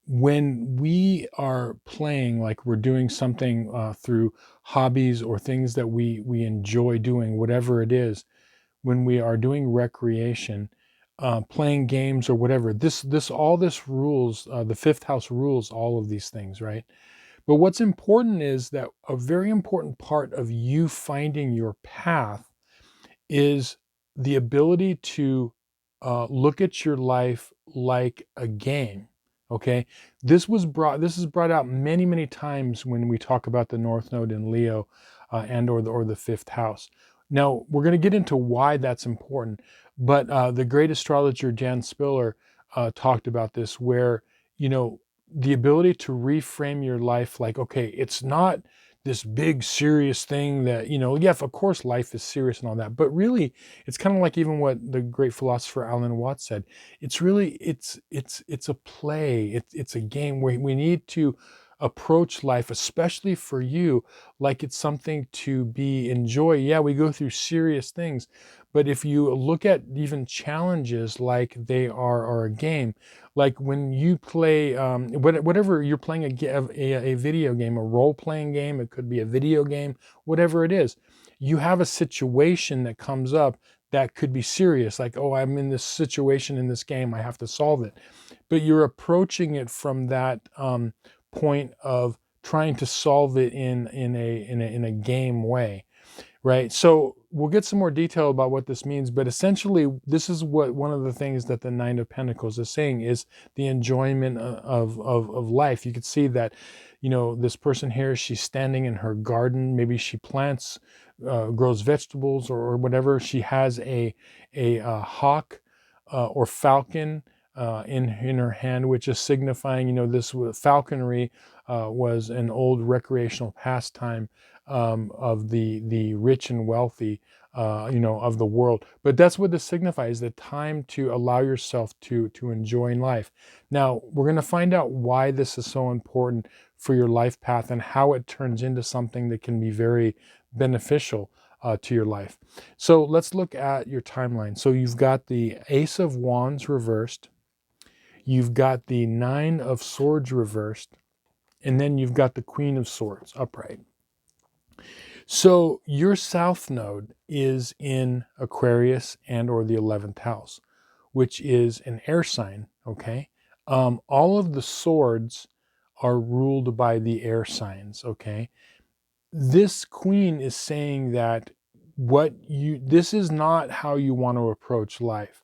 S1: When we are playing, like we're doing something through hobbies or things that we enjoy doing, whatever it is, when we are doing recreation, playing games or whatever, all this rules, the 5th house rules all of these things, right? But what's important is that a very important part of you finding your path is the ability to look at your life like a game. Okay, this is brought out many, many times when we talk about the North Node in Leo and or the 5th house. Now we're going to get into why that's important, but the great astrologer Jan Spiller talked about this, where the ability to reframe your life, like, okay, it's not this big serious thing that, yeah, of course life is serious and all that, but really it's kind of like even what the great philosopher Alan Watts said. It's really, it's a play. It's a game where we need to approach life, especially for you, like it's something to be enjoy. Yeah, we go through serious things, but if you look at even challenges like they are a game, like when you play whatever you're playing, a video game, a role-playing game, it could be a video game, whatever it is, you have a situation that comes up that could be serious, like, oh, I'm in this situation in this game, I have to solve it. But you're approaching it from that point of trying to solve it in a game way, right? So we'll get some more detail about what this means, but essentially this is what one of the things that the Nine of Pentacles is saying is the enjoyment of life. You could see that, you know, this person here, she's standing in her garden, maybe she plants, grows vegetables or whatever. She has a hawk or falcon in her hand, which is signifying, you know, this falconry was an old recreational pastime of the rich and wealthy, you know, of the world. But that's what this signifies, the time to allow yourself to enjoy life. Now, we're going to find out why this is so important for your life path and how it turns into something that can be very beneficial to your life. So let's look at your timeline. So you've got the Ace of Wands reversed, you've got the Nine of Swords reversed, and then you've got the Queen of Swords upright. So your south node is in Aquarius and or the 11th house, which is an air sign, okay? All of the swords are ruled by the air signs, okay? This queen is saying that this is not how you want to approach life.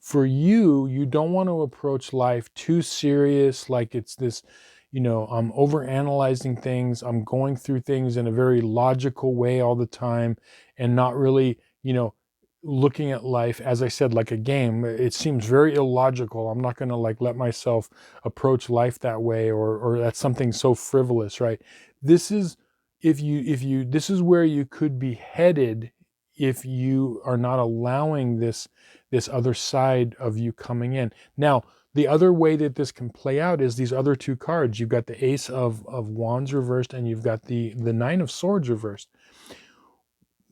S1: For you, you don't want to approach life too serious, like it's this, you know, I'm overanalyzing things, I'm going through things in a very logical way all the time and not really, you know, looking at life, as I said, like a game. It seems very illogical. I'm not going to like let myself approach life that way, or that's something so frivolous, right? This is, if you this is where you could be headed if you are not allowing this other side of you coming in. Now, the other way that this can play out is these other two cards. You've got the Ace of Wands reversed, and you've got the Nine of Swords reversed.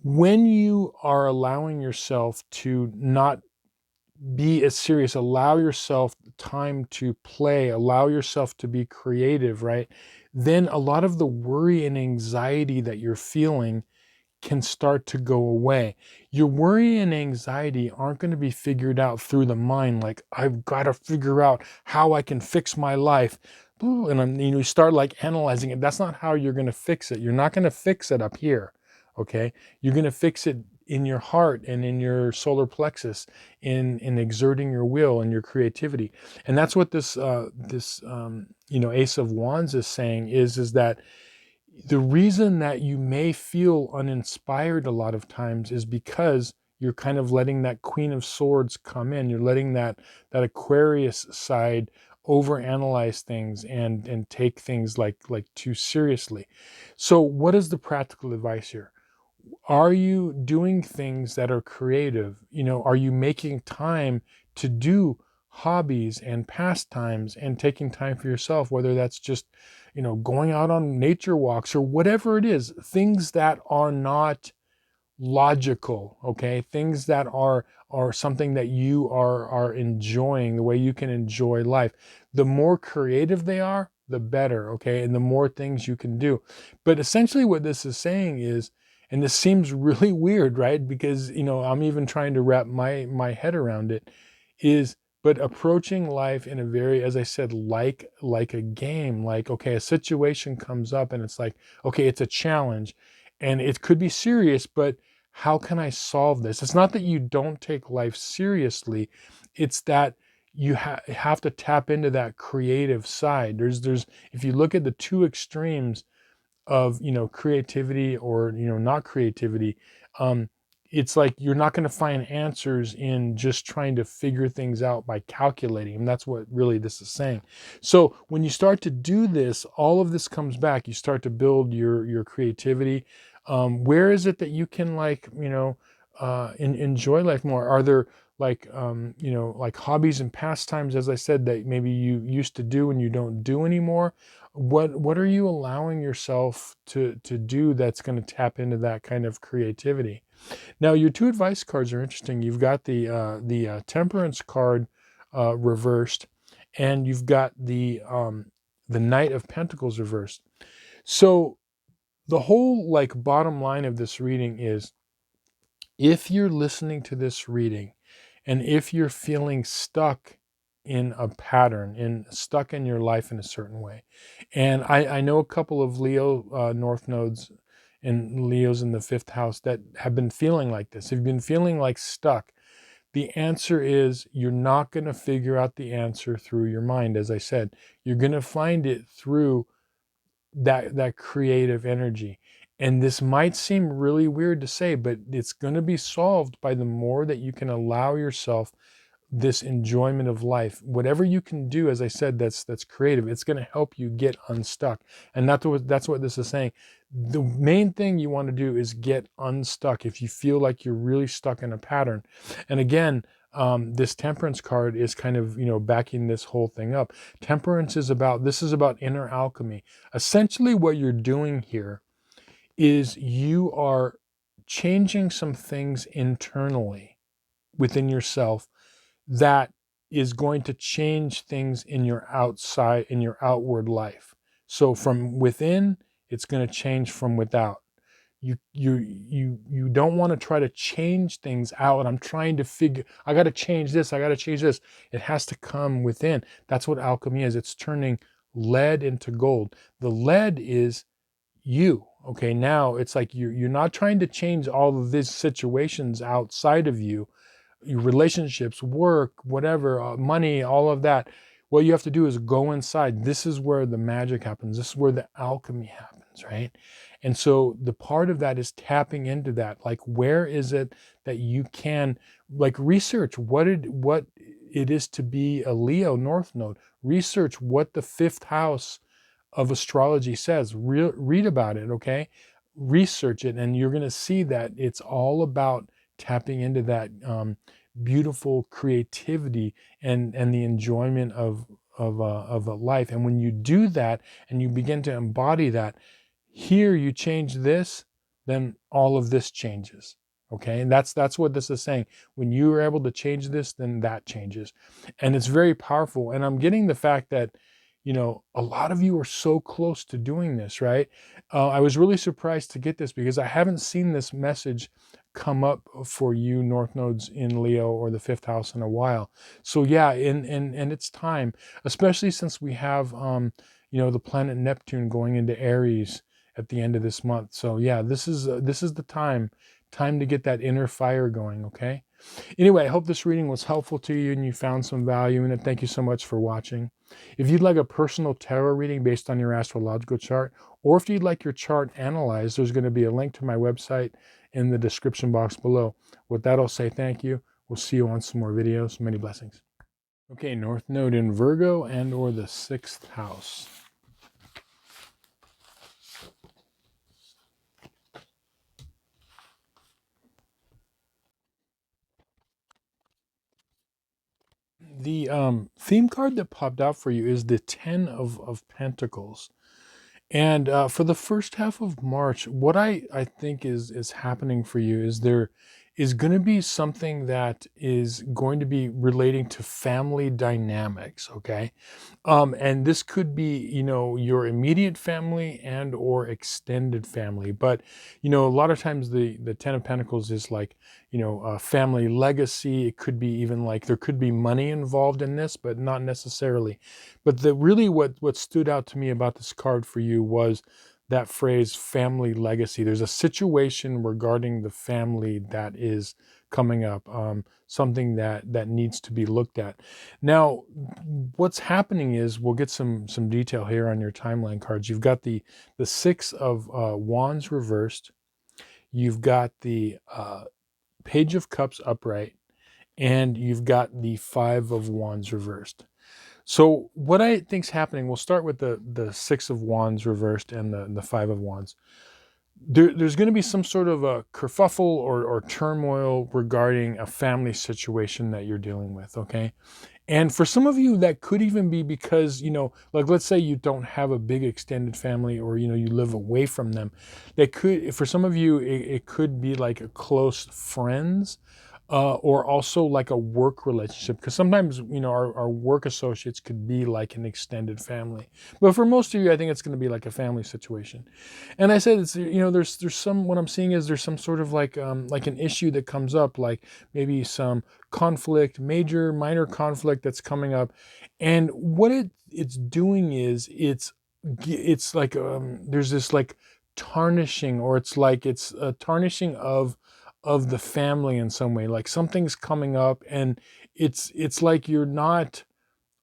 S1: When you are allowing yourself to not be as serious, allow yourself time to play, allow yourself to be creative, right? Then a lot of the worry and anxiety that you're feeling can start to go away. Your worry and anxiety aren't going to be figured out through the mind, like, I've got to figure out how I can fix my life. And you start like analyzing it. That's not how you're going to fix it. You're not going to fix it up here, okay? You're going to fix it in your heart and in your solar plexus, in exerting your will and your creativity. And that's what this you know, Ace of Wands is saying is that the reason that you may feel uninspired a lot of times is because you're kind of letting that Queen of Swords come in. You're letting that Aquarius side overanalyze things and take things like too seriously. So what is the practical advice here? Are you doing things that are creative? You know, are you making time to do hobbies and pastimes and taking time for yourself, whether that's just, you know, going out on nature walks or whatever it is, things that are not logical, okay? Things that are something that you are enjoying, the way you can enjoy life. The more creative they are, the better, okay? And the more things you can do. But essentially what this is saying is, and this seems really weird, right? Because, you know, I'm even trying to wrap my head around it, is but approaching life in a very, as I said, like a game, like, okay, a situation comes up and it's like, okay, it's a challenge and it could be serious, but how can I solve this? It's not that you don't take life seriously. It's that you have to tap into that creative side. There's, if you look at the two extremes of, you know, creativity or, you know, not creativity, it's like you're not going to find answers in just trying to figure things out by calculating. And that's what really this is saying. So when you start to do this, all of this comes back. You start to build your creativity. Where is it that you can, like, you know, enjoy life more? Are there you know, like hobbies and pastimes, as I said, that maybe you used to do and you don't do anymore. What are you allowing yourself to do that's going to tap into that kind of creativity? Now, your two advice cards are interesting. You've got the Temperance card reversed, and you've got the Knight of Pentacles reversed. So the whole like bottom line of this reading is, if you're listening to this reading and if you're feeling stuck in a pattern, stuck in your life in a certain way, and I know a couple of Leo North nodes and Leos in the fifth house that have been feeling like this. Have been feeling like stuck. The answer is, you're not going to figure out the answer through your mind. As I said, you're going to find it through that creative energy. And this might seem really weird to say, but it's going to be solved by the more that you can allow yourself this enjoyment of life. Whatever you can do, as I said, that's creative, it's going to help you get unstuck. And that's what this is saying. The main thing you want to do is get unstuck if you feel like you're really stuck in a pattern. And again, this Temperance card is kind of, you know, backing this whole thing up. Temperance is about, this is about inner alchemy. Essentially what you're doing here is you are changing some things internally within yourself that is going to change things in your outward life. So from within, it's going to change from without. You don't want to try to change things out. I'm trying to figure, I got to change this, I got to change this. It has to come within. That's what alchemy is. It's turning lead into gold. The lead is you. Okay, now it's like you're not trying to change all of these situations outside of you, your relationships, work, whatever, money, all of that. What you have to do is go inside. This is where the magic happens. This is where the alchemy happens, right? And so the part of that is tapping into that. Like, where is it that you can, like, research what it is to be a Leo North Node. Research what the fifth house of astrology says. Read about it, okay? Research it, and you're going to see that it's all about tapping into that beautiful creativity and the enjoyment of a life. And when you do that and you begin to embody that, here you change this, then all of this changes. Okay, and that's what this is saying. When you are able to change this, then that changes, and it's very powerful. And I'm getting the fact that, you know, a lot of you are so close to doing this, right? I was really surprised to get this because I haven't seen this message come up for you North Nodes in Leo or the fifth house in a while. So yeah, and it's time, especially since we have, you know, the planet Neptune going into Aries at the end of this month. So yeah, this is the time to get that inner fire going, okay? Anyway, I hope this reading was helpful to you and you found some value in it. Thank you so much for watching. If you'd like a personal tarot reading based on your astrological chart, or if you'd like your chart analyzed, there's going to be a link to my website in the description box below. With that, I'll say thank you. We'll see you on some more videos. Many blessings. Okay, North Node in Virgo and or the sixth house. The theme card that popped out for you is the Ten of Pentacles. And for the first half of March, what I think is happening for you is there is going to be something that is going to be relating to family dynamics, okay? And this could be, you know, your immediate family and or extended family. But, you know, a lot of times the Ten of Pentacles is like, you know, family legacy. It could be even like there could be money involved in this, but not necessarily. But really what stood out to me about this card for you was that phrase, family legacy. There's a situation regarding the family that is coming up, something that needs to be looked at. Now, what's happening is, we'll get some detail here on your timeline cards. You've got the Six of Wands reversed. You've got the Page of Cups upright, and you've got the Five of Wands reversed. So what I think's happening, we'll start with the Six of Wands reversed and the Five of Wands. there's going to be some sort of a kerfuffle or turmoil regarding a family situation that you're dealing with, okay? And for some of you, that could even be because, like let's say you don't have a big extended family, or, you live away from them. That could, for some of you, it could be like a close friends, or also like a work relationship. Because sometimes, our work associates could be like an extended family. But for most of you, I think it's going to be like a family situation. And I said, it's, there's some, what I'm seeing is there's some sort of like an issue that comes up, like maybe some conflict, major, minor conflict that's coming up. And what it's doing is it's like there's this like tarnishing, or it's a tarnishing of the family in some way. Like something's coming up, and it's like you're not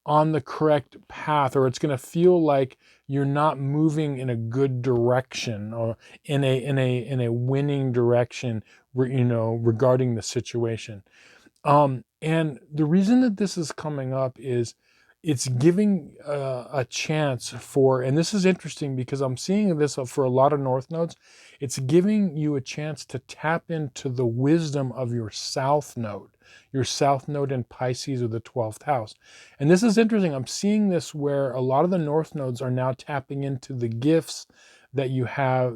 S1: on the correct path, or it's going to feel like you're not moving in a good direction, or in a winning direction, regarding the situation. And the reason that this is coming up is it's giving a chance for, and this is interesting because I'm seeing this for a lot of North nodes, it's giving you a chance to tap into the wisdom of your South node. Your South node in Pisces, or the 12th house. And this is interesting. I'm seeing this where a lot of the North nodes are now tapping into the gifts that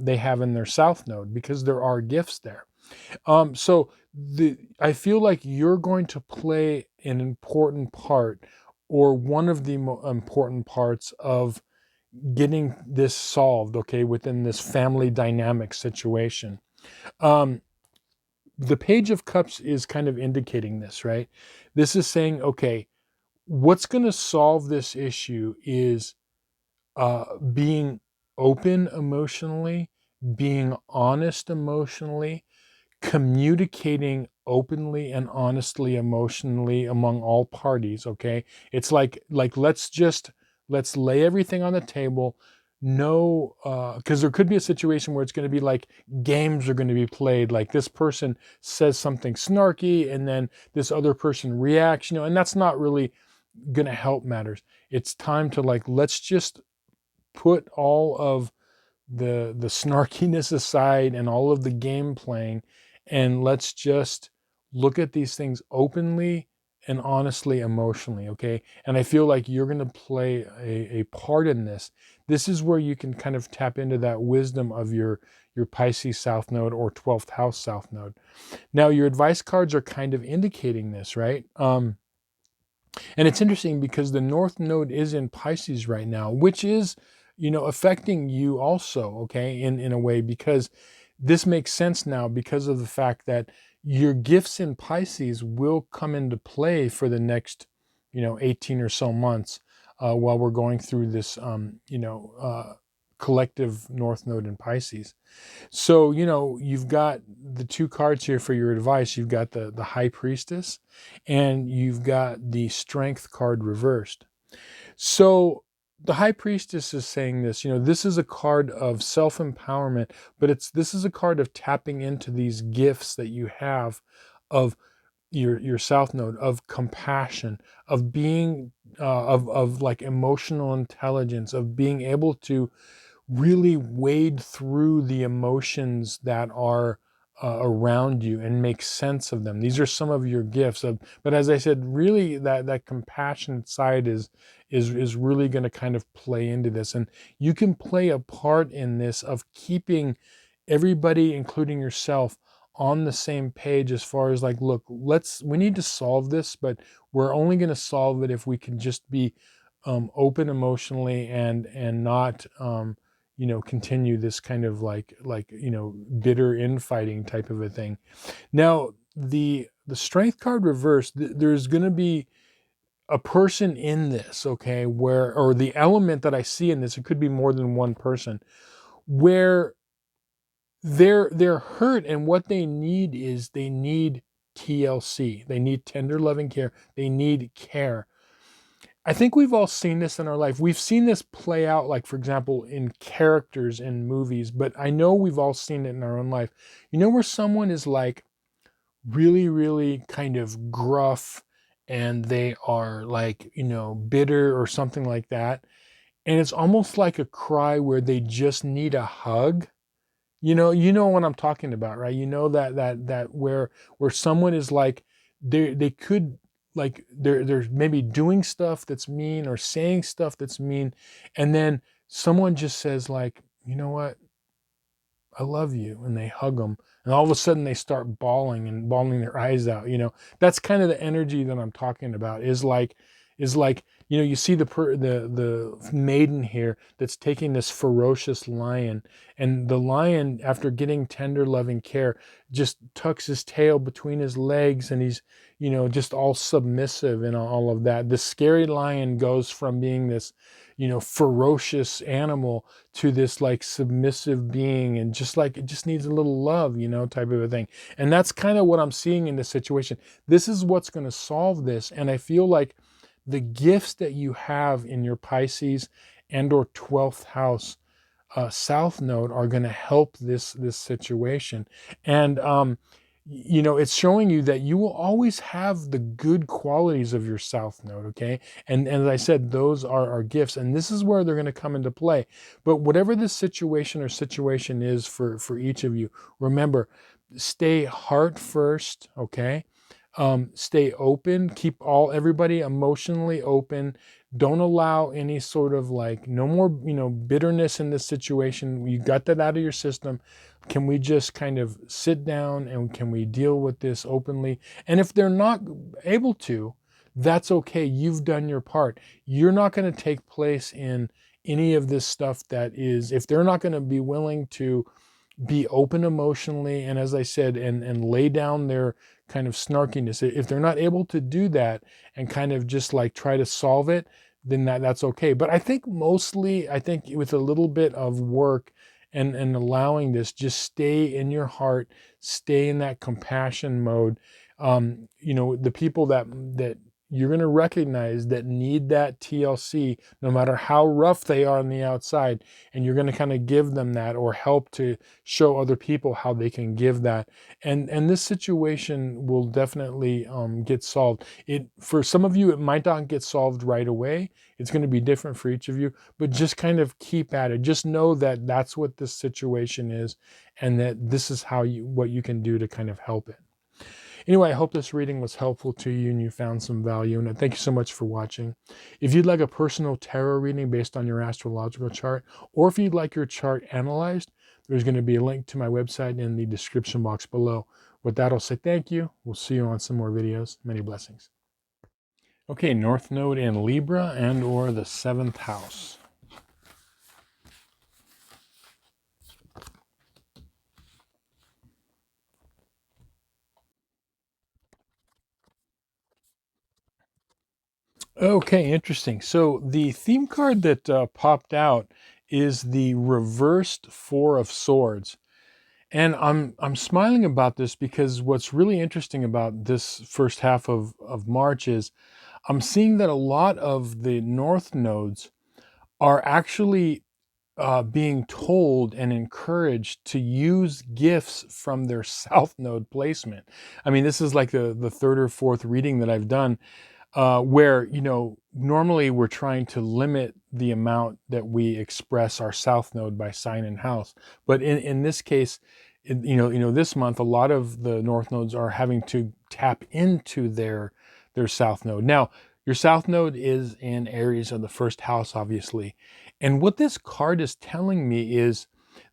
S1: they have in their South node, because there are gifts there. So I feel like you're going to play an important part, or one of the important parts of getting this solved, okay, within this family dynamic situation. Um, the Page of Cups is kind of indicating this, right? This is saying, okay, what's going to solve this issue is being open emotionally, being honest emotionally, communicating openly and honestly emotionally among all parties. Okay, it's like let's lay everything on the table. No, because there could be a situation where it's going to be like games are going to be played, like this person says something snarky and then this other person reacts, and that's not really going to help matters. It's time to, like, let's just put all of the snarkiness aside and all of the game playing, and let's just look at these things openly and honestly emotionally. Okay, and I feel like you're going to play a part in this. This is where you can kind of tap into that wisdom of your Pisces South node, or 12th house South node. Now your advice cards are kind of indicating this, right? And it's interesting because the North Node is in Pisces right now, which is, affecting you also, okay, in a way, because this makes sense now because of the fact that your gifts in Pisces will come into play for the next, 18 or so months, while we're going through this, collective North Node in Pisces. So, you've got the two cards here for your advice. You've got the High Priestess, and you've got the Strength card reversed. So the High Priestess is saying this, this is a card of self-empowerment, but this is a card of tapping into these gifts that you have of your South node, of compassion, of being, of like emotional intelligence, of being able to really wade through the emotions that are around you and make sense of them. These are some of your gifts. But as I said, really that compassionate side is really going to kind of play into this. And you can play a part in this of keeping everybody, including yourself, on the same page, as far as like, look, we need to solve this, but we're only going to solve it if we can just be open emotionally, and not continue this kind of like bitter infighting type of a thing. Now the Strength card reversed, there's going to be a person in this, okay, or the element that I see in this, it could be more than one person, where they're hurt, and what they need is they need TLC, they need tender loving care, they need care. I think we've all seen this in our life. We've seen this play out, like, for example, in characters in movies, but I know we've all seen it in our own life. Where someone is like really, really kind of gruff, and they are like, bitter or something like that. And it's almost like a cry where they just need a hug. You know what I'm talking about, right? You know that where someone is like they could like they're maybe doing stuff that's mean or saying stuff that's mean, and then someone just says like, you know what, I love you, and they hug them, and all of a sudden they start bawling and bawling their eyes out. That's kind of the energy that I'm talking about. Is like you see the maiden here that's taking this ferocious lion, and the lion, after getting tender, loving care, just tucks his tail between his legs, and he's just all submissive and all of that. The scary lion goes from being this ferocious animal to this like submissive being, and just like it just needs a little love, type of a thing. And that's kind of what I'm seeing in this situation. This is what's going to solve this. And I feel like the gifts that you have in your Pisces and or 12th house south node are going to help this situation. And it's showing you that you will always have the good qualities of your south node. Okay, and as I said, those are our gifts, and this is where they're going to come into play. But whatever the situation is for each of you, remember, stay heart first. Okay, stay open, keep everybody emotionally open. Don't allow any sort of like, no more bitterness in this situation. You got that out of your system. Can we just kind of sit down and can we deal with this openly? And if they're not able to, that's okay. You've done your part. You're not going to take place in any of this stuff. That is, if they're not going to be willing to be open emotionally, and as I said, and lay down their kind of snarkiness, if they're not able to do that and kind of just like try to solve it, then that's okay. But I think mostly, with a little bit of work and allowing this, just stay in your heart, stay in that compassion mode. The people that you're going to recognize that need that TLC, no matter how rough they are on the outside, and you're going to kind of give them that, or help to show other people how they can give that. And this situation will definitely get solved. For some of you, it might not get solved right away. It's going to be different for each of you, but just kind of keep at it. Just know that that's what this situation is, and that this is what you can do to kind of help it. Anyway, I hope this reading was helpful to you and you found some value in it. Thank you so much for watching. If you'd like a personal tarot reading based on your astrological chart, or if you'd like your chart analyzed, there's going to be a link to my website in the description box below. With that, I'll say thank you. We'll see you on some more videos. Many blessings. Okay, North Node in Libra and or the 7th house. Okay, interesting. So the theme card that popped out is the reversed Four of Swords. And I'm smiling about this because what's really interesting about this first half of March is I'm seeing that a lot of the north nodes are actually being told and encouraged to use gifts from their south node placement. I mean, this is like the third or fourth reading that I've done, where normally we're trying to limit the amount that we express our south node by sign and house, but in this case, this month a lot of the north nodes are having to tap into their south node. Now, your south node is in Aries of the first house, obviously, and what this card is telling me is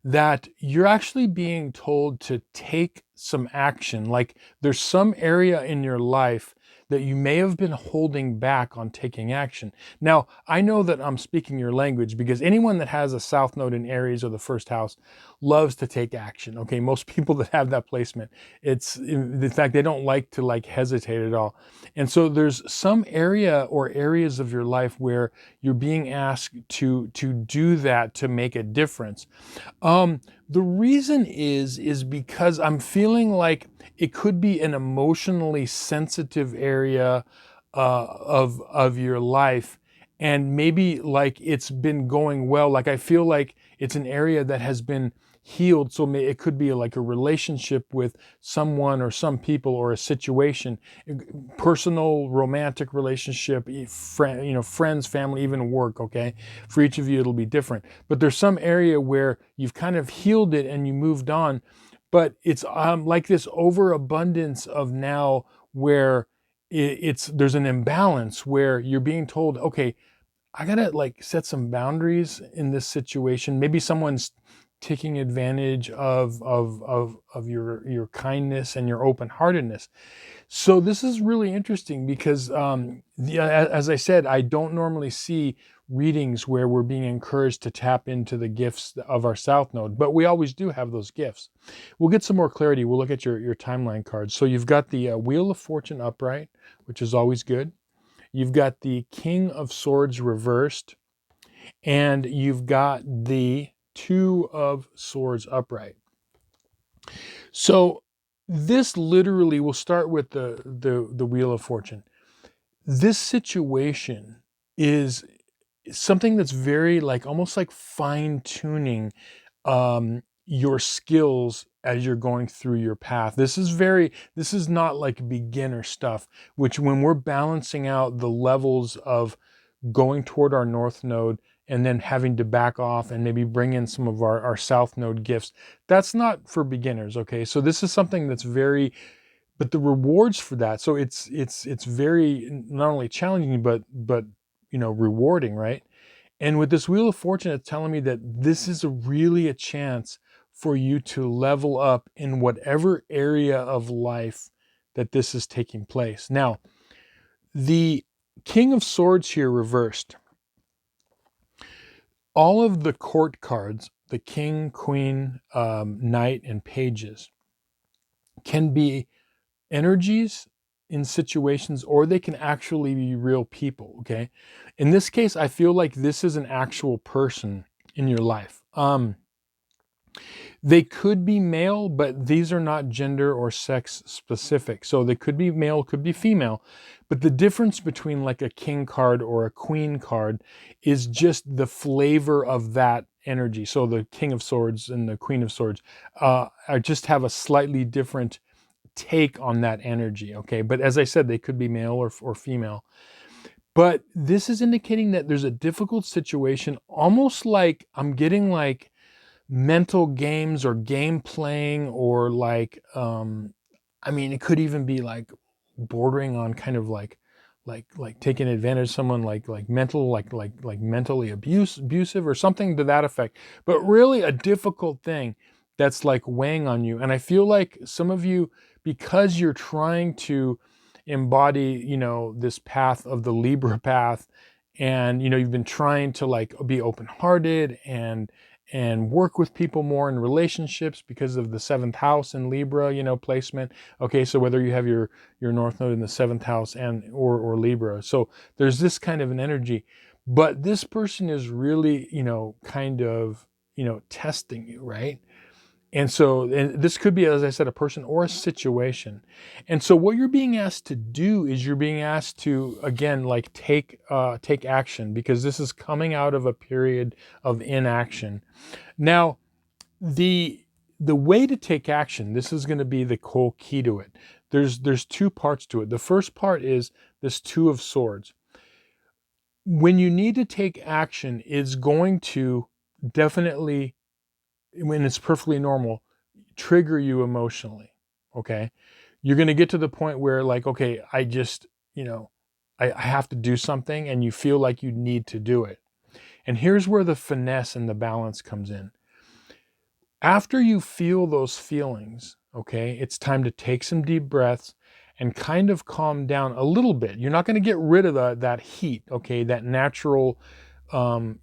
S1: that you're actually being told to take some action. Like, there's some area in your life that you may have been holding back on taking action. Now, I know that I'm speaking your language because anyone that has a south node in Aries or the first house loves to take action. Okay, most people that have that placement, it's in fact they don't like to hesitate at all. And so there's some area or areas of your life where you're being asked to do that, to make a difference. The reason is because I'm feeling like it could be an emotionally sensitive area of your life, and maybe like it's been going well. Like, I feel like it's an area that has been healed. So it could be like a relationship with someone or some people or a situation, personal, romantic relationship, friends, family, even work. Okay. For each of you, it'll be different, but there's some area where you've kind of healed it and you moved on, but it's like this overabundance of now where there's an imbalance where you're being told, okay, I gotta like set some boundaries in this situation. Maybe someone's taking advantage of your kindness and your open heartedness. So this is really interesting because, as I said, I don't normally see readings where we're being encouraged to tap into the gifts of our South Node, but we always do have those gifts. We'll get some more clarity. We'll look at your timeline cards. So you've got the Wheel of Fortune upright, which is always good. You've got the King of Swords reversed, and you've got the Two of Swords upright. So this literally, we'll start with the Wheel of Fortune. This situation is something that's very like almost like fine tuning your skills as you're going through your path. This is not like beginner stuff, which when we're balancing out the levels of going toward our North Node and then having to back off and maybe bring in some of our South Node gifts, that's not for beginners, okay? So this is something that's very, but the rewards for that, so it's very not only challenging, but rewarding, right? And with this Wheel of Fortune, it's telling me that this is really a chance for you to level up in whatever area of life that this is taking place. Now, the King of Swords here reversed. All of the court cards, the King, Queen, Knight, and Pages, can be energies in situations, or they can actually be real people, okay? In this case, I feel like this is an actual person in your life. They could be male, but these are not gender or sex specific. So they could be male, could be female. But the difference between like a king card or a queen card is just the flavor of that energy. So the King of Swords and the Queen of Swords just have a slightly different take on that energy, okay? But as I said, they could be male or female. But this is indicating that there's a difficult situation, almost like I'm getting like mental games or game playing, or like it could even be like bordering on kind of like taking advantage of someone, like mental, like mentally abusive or something to that effect, but really a difficult thing that's like weighing on you. And I feel like some of you, because you're trying to embody this path of the Libra path, and you've been trying to like be open-hearted and work with people more in relationships because of the 7th house in Libra, placement. Okay, so whether you have your North Node in the 7th house and or Libra, so there's this kind of an energy. But this person is really, kind of, testing you, right? And this could be, as I said, a person or a situation. And so what you're being asked to do is you're being asked to, again, like take action, because this is coming out of a period of inaction. Now, the way to take action, this is going to be the whole key to it. There's two parts to it. The first part is this Two of Swords. When you need to take action, it's going to definitely, when it's perfectly normal, trigger you emotionally, okay? You're going to get to the point where like, okay, I just, I have to do something, and you feel like you need to do it. And here's where the finesse and the balance comes in. After you feel those feelings, okay, it's time to take some deep breaths and kind of calm down a little bit. You're not going to get rid of that heat, okay, that natural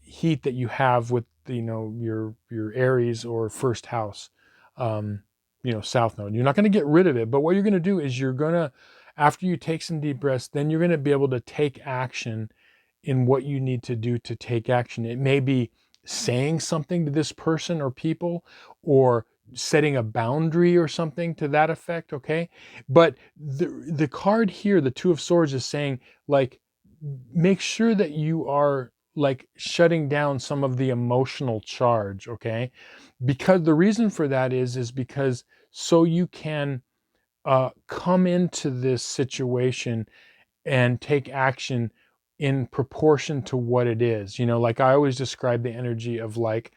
S1: heat that you have with your Aries or first house, South Node. You're not going to get rid of it, but what you're going to do is you're going to, after you take some deep breaths, then you're going to be able to take action in what you need to do to take action. It may be saying something to this person or people, or setting a boundary or something to that effect, okay? But the card here, the Two of Swords, is saying like, make sure that you are like shutting down some of the emotional charge, okay? Because the reason for that is because so you can come into this situation and take action in proportion to what it is. You know, like I always describe the energy of like,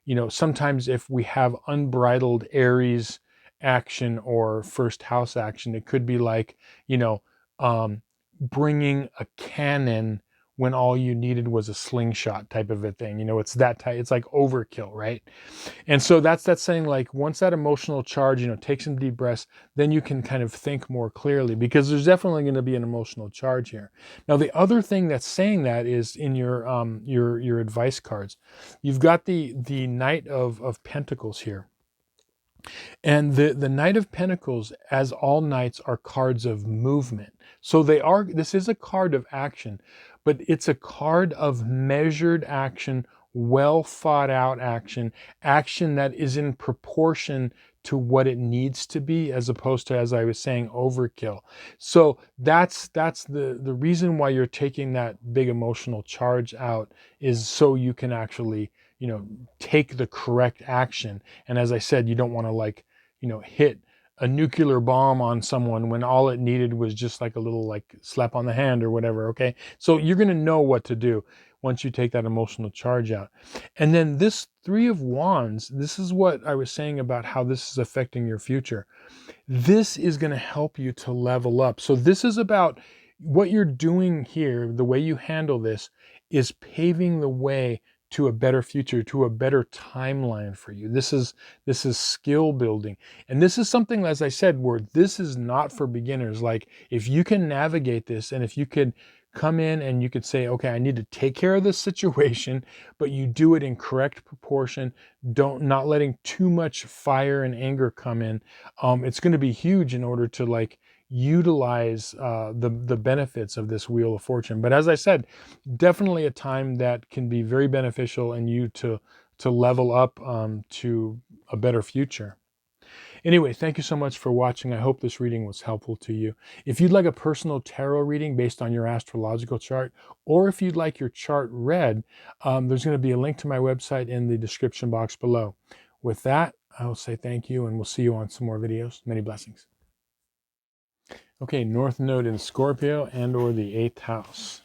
S1: you know, sometimes if we have unbridled Aries action or first house action, it could be like, you know, bringing a cannon when all you needed was a slingshot type of a thing. You know, it's that type, it's like overkill, right? And so that's saying like once that emotional charge, you know, take some deep breaths, then you can kind of think more clearly because there's definitely going to be an emotional charge here. Now, the other thing that's saying that is in your advice cards, you've got the Knight of Pentacles here. And the Knight of Pentacles, as all knights, are cards of movement. So this is a card of action, but it's a card of measured action, well thought out action, action that is in proportion to what it needs to be, as opposed to, as I was saying, overkill. So that's the reason why you're taking that big emotional charge out, is so you can actually, you know, take the correct action. And as I said, you don't want to, like, you know, hit a nuclear bomb on someone when all it needed was just like a little like slap on the hand or whatever. Okay. So you're going to know what to do once you take that emotional charge out. And then this Three of Wands, this is what I was saying about how this is affecting your future. This is going to help you to level up. So this is about what you're doing here. The way you handle this is paving the way to a better future, to a better timeline for you. This is skill building. And this is something, as I said, where this is not for beginners. Like if you can navigate this, and if you could come in and you could say, okay, I need to take care of this situation, but you do it in correct proportion, not letting too much fire and anger come in. It's going to be huge in order to like utilize the benefits of this Wheel of Fortune. But as I said, definitely a time that can be very beneficial in you to level up to a better future. Anyway, thank you so much for watching. I hope this reading was helpful to you. If you'd like a personal tarot reading based on your astrological chart, or if you'd like your chart read, there's going to be a link to my website in the description box below. With that, I will say thank you, and we'll see you on some more videos. Many blessings. Okay, North Node in Scorpio and or the 8th house.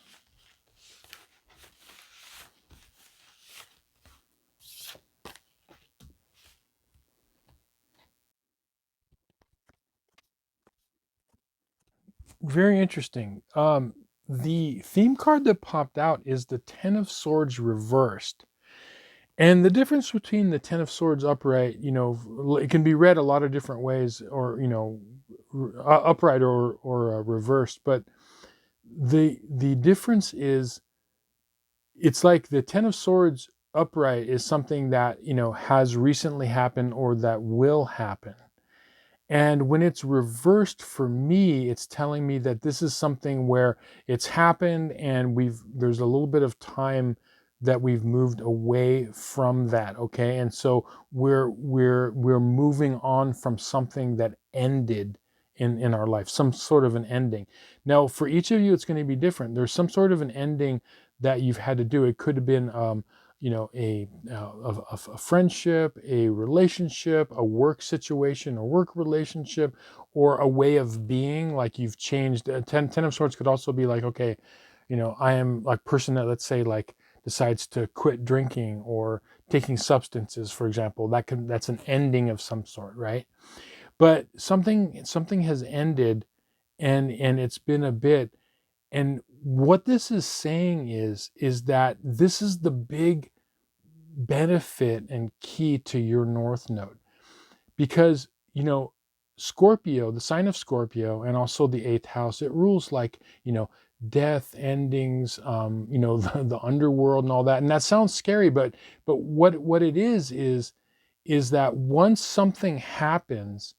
S1: Very interesting. The theme card that popped out is the Ten of Swords reversed. And the difference between the Ten of Swords upright, you know, it can be read a lot of different ways, or, you know, upright or reversed. But the difference is, it's like the Ten of Swords upright is something that, you know, has recently happened or that will happen. And when it's reversed, for me, it's telling me that this is something where it's happened and there's a little bit of time that we've moved away from that, okay? And so we're moving on from something that ended in our life, some sort of an ending. Now, for each of you, it's going to be different. There's some sort of an ending that you've had to do. It could have been you know, a friendship, a relationship, a work situation, a work relationship, or a way of being, like you've changed. Ten of Swords could also be like, okay, you know, I am like person that, let's say, like decides to quit drinking or taking substances, for example. That's an ending of some sort, right? But something has ended, and it's been a bit. And what this is saying is that this is the big benefit and key to your North Node, because, you know, Scorpio, the sign of Scorpio, and also the 8th house, it rules like, you know, death, endings, you know, the underworld and all that. And that sounds scary, but what it is that once something happens,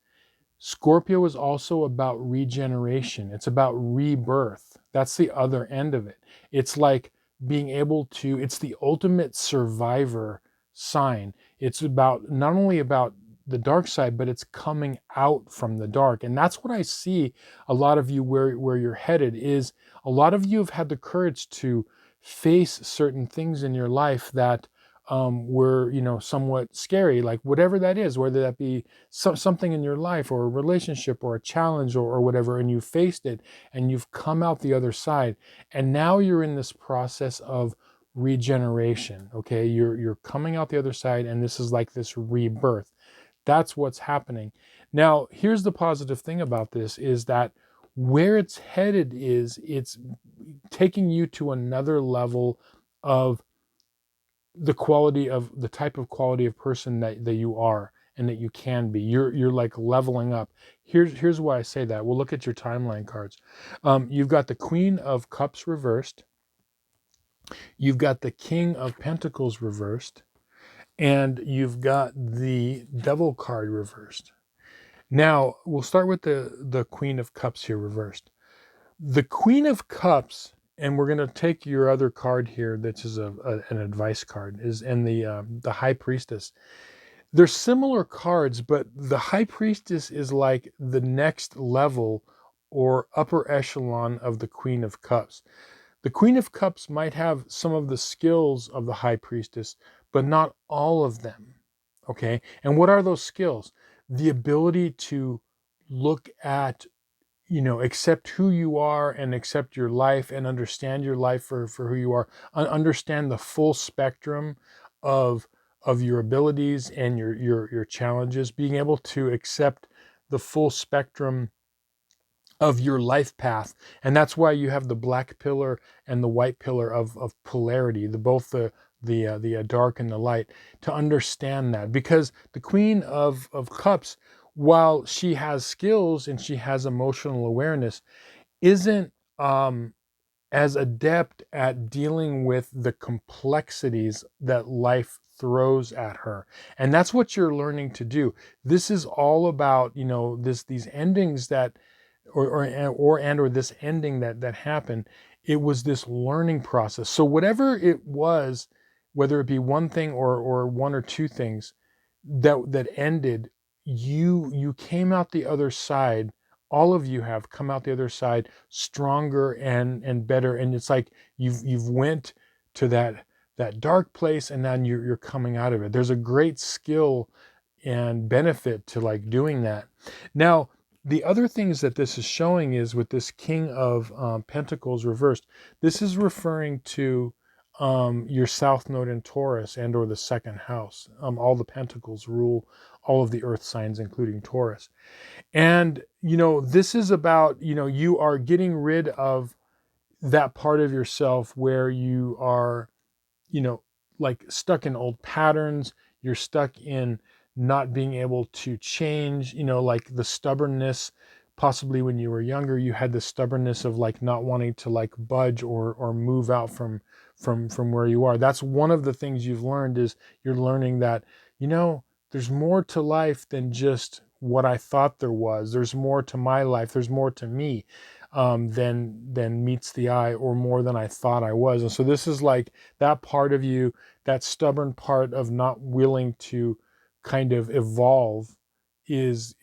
S1: Scorpio is also about regeneration. It's about rebirth. That's the other end of it. It's like being able to, it's the ultimate survivor sign. It's about not only about the dark side, but it's coming out from the dark. And that's what I see a lot of you where you're headed is, a lot of you have had the courage to face certain things in your life that were, somewhat scary, like whatever that is, whether that be something in your life or a relationship or a challenge or whatever, and you faced it and you've come out the other side. And now you're in this process of regeneration. Okay. You're coming out the other side, and this is like this rebirth. That's what's happening. Now, here's the positive thing about this is that where it's headed is it's taking you to another level of the quality of the type of quality of person that you are and that you can be. You're like leveling up. Here's why I say that. We'll look at your timeline cards. You've got the Queen of Cups reversed. You've got the King of Pentacles reversed. And you've got the Devil card reversed. Now, we'll start with the Queen of Cups here reversed. The Queen of Cups, and we're going to take your other card here, that is an advice card, and the High Priestess. They're similar cards, but the High Priestess is like the next level or upper echelon of the Queen of Cups. The Queen of Cups might have some of the skills of the High Priestess, but not all of them. Okay? And what are those skills? The ability to look at, accept who you are and accept your life and understand your life for who you are. Understand the full spectrum of your abilities and your challenges. Being able to accept the full spectrum of your life path. And that's why you have the black pillar and the white pillar of polarity, both the dark and the light, to understand that. Because the Queen of Cups, while she has skills and she has emotional awareness, isn't as adept at dealing with the complexities that life throws at her. And that's what you're learning to do. This is all about, these endings that or this ending that happened. It was this learning process. So whatever it was, whether it be one thing or one or two things that ended, you came out the other side. All of you have come out the other side stronger and better. And it's like you've went to that dark place, and then you're coming out of it. There's a great skill and benefit to like doing that. Now, the other things that this is showing is with this King of Pentacles reversed, this is referring to your South Node in Taurus and or the second house. All the Pentacles rule all of the earth signs, including Taurus. And, this is about, you are getting rid of that part of yourself where you are, like stuck in old patterns. You're stuck in not being able to change, like the stubbornness. Possibly when you were younger, you had the stubbornness of like not wanting to like budge or move out from where you are. That's one of the things you've learned, is you're learning that, there's more to life than just what I thought there was. There's more to my life. There's more to me than meets the eye, or more than I thought I was. And so this is like that part of you, that stubborn part of not willing to kind of evolve, is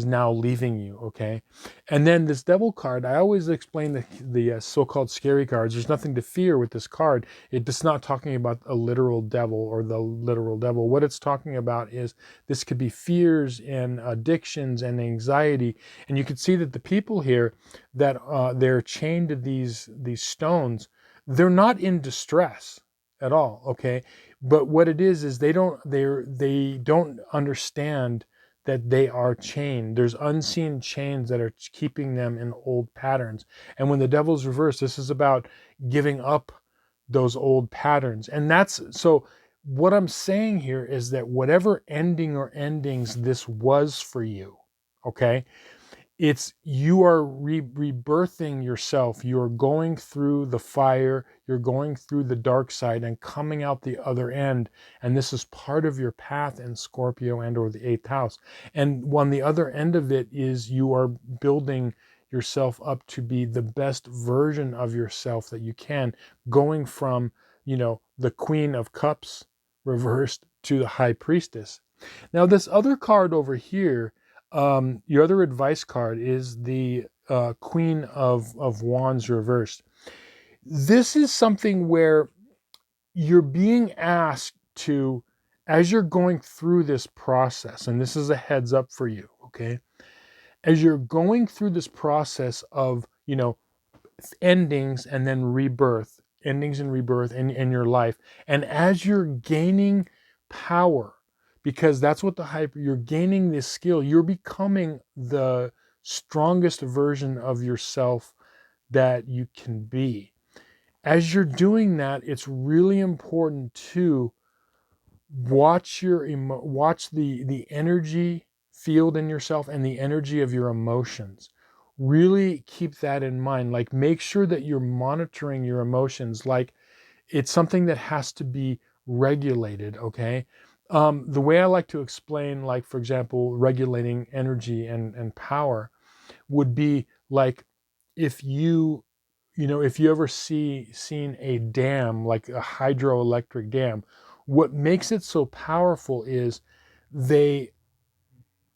S1: now leaving you. Okay. And then this Devil card, I always explain the so-called scary cards. There's nothing to fear with this card. It's not talking about a literal devil or the literal devil. What it's talking about is this could be fears and addictions and anxiety. And you can see that the people here that they're chained to these stones, they're not in distress at all. Okay. But what it is they don't understand that they are chained. There's unseen chains that are keeping them in old patterns. And when the Devil's reversed, this is about giving up those old patterns. And that's, so what I'm saying here is that whatever ending or endings this was for you, okay, it's, you are rebirthing yourself. You're going through the fire, you're going through the dark side and coming out the other end. And this is part of your path in Scorpio and or the 8th house. And on the other end of it is you are building yourself up to be the best version of yourself that you can, going from, the Queen of Cups reversed to the High Priestess. Now this other card over here, your other advice card, is the Queen of Wands reversed. This is something where you're being asked to, as you're going through this process, and this is a heads up for you, okay? As you're going through this process of, endings and then rebirth, endings and rebirth in your life, and as you're gaining power, because that's what you're gaining this skill, you're becoming the strongest version of yourself that you can be. As you're doing that, it's really important to watch the energy field in yourself and the energy of your emotions. Really keep that in mind. Like, make sure that you're monitoring your emotions. Like, it's something that has to be regulated. Okay. The way I like to explain, like, for example, regulating energy and power would be like, if if you ever seen a dam, like a hydroelectric dam, what makes it so powerful is they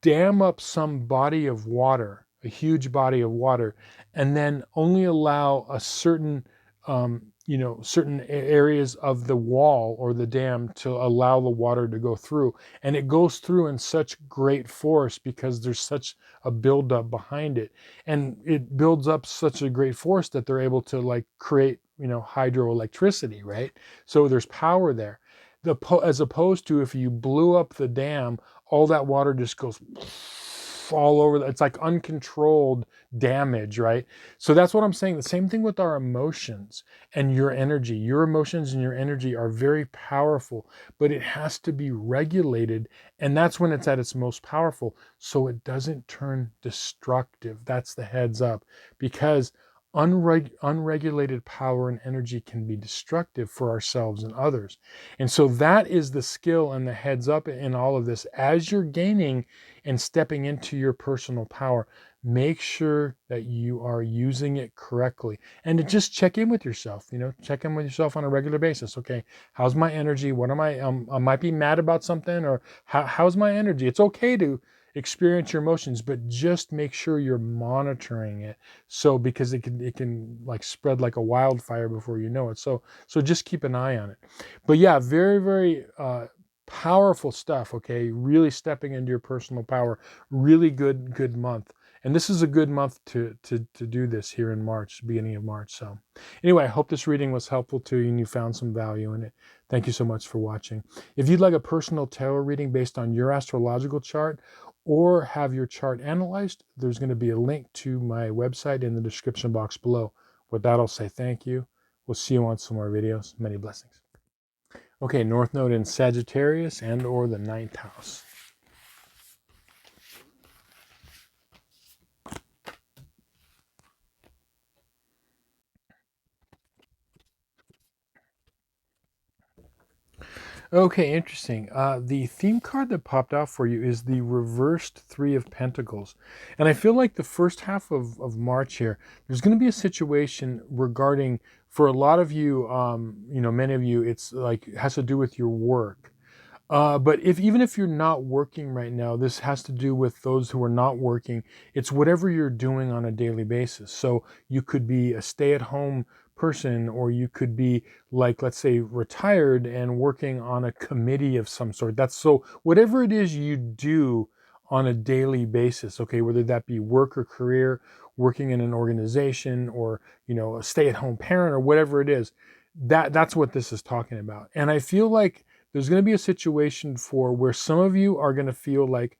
S1: dam up some body of water, a huge body of water, and then only allow a certain areas of the wall or the dam to allow the water to go through. And it goes through in such great force because there's such a buildup behind it. And it builds up such a great force that they're able to, like, create, hydroelectricity, right? So there's power there. As opposed to, if you blew up the dam, all that water just goes all over. It's like uncontrolled damage, right? So that's what I'm saying. The same thing with our emotions and your energy. Your emotions and your energy are very powerful, but it has to be regulated. And that's when it's at its most powerful, so it doesn't turn destructive. That's the heads up, because unregulated power and energy can be destructive for ourselves and others. And so that is the skill and the heads up in all of this. As you're gaining and stepping into your personal power, make sure that you are using it correctly, and to just check in with yourself. Check in with yourself on a regular basis. Okay, how's my energy? What am I might be mad about something, or how's my energy? It's okay to experience your emotions, but just make sure you're monitoring it. So, because it can like spread like a wildfire before you know it. So just keep an eye on it. But yeah, very, very powerful stuff. Okay, really stepping into your personal power. Really good month. And this is a good month to do this here in March, beginning of March. So anyway, I hope this reading was helpful to you and you found some value in it. Thank you so much for watching. If you'd like a personal tarot reading based on your astrological chart, or have your chart analyzed, there's going to be a link to my website in the description box below. With that, I'll say thank you. We'll see you on some more videos. Many blessings. Okay, North Node in Sagittarius and or the 9th house. Okay, interesting. The theme card that popped out for you is the reversed Three of Pentacles. And I feel like the first half of March here, there's going to be a situation regarding, for a lot of you, many of you, it's like, it has to do with your work. But even if you're not working right now, this has to do with those who are not working. It's whatever you're doing on a daily basis. So you could be a stay-at-home person, or you could be, like, let's say, retired and working on a committee of some sort. That's so whatever it is you do on a daily basis, okay, whether that be work or career, working in an organization, or a stay-at-home parent, or whatever it is, that's what this is talking about. And I feel like there's going to be a situation for where some of you are going to feel like,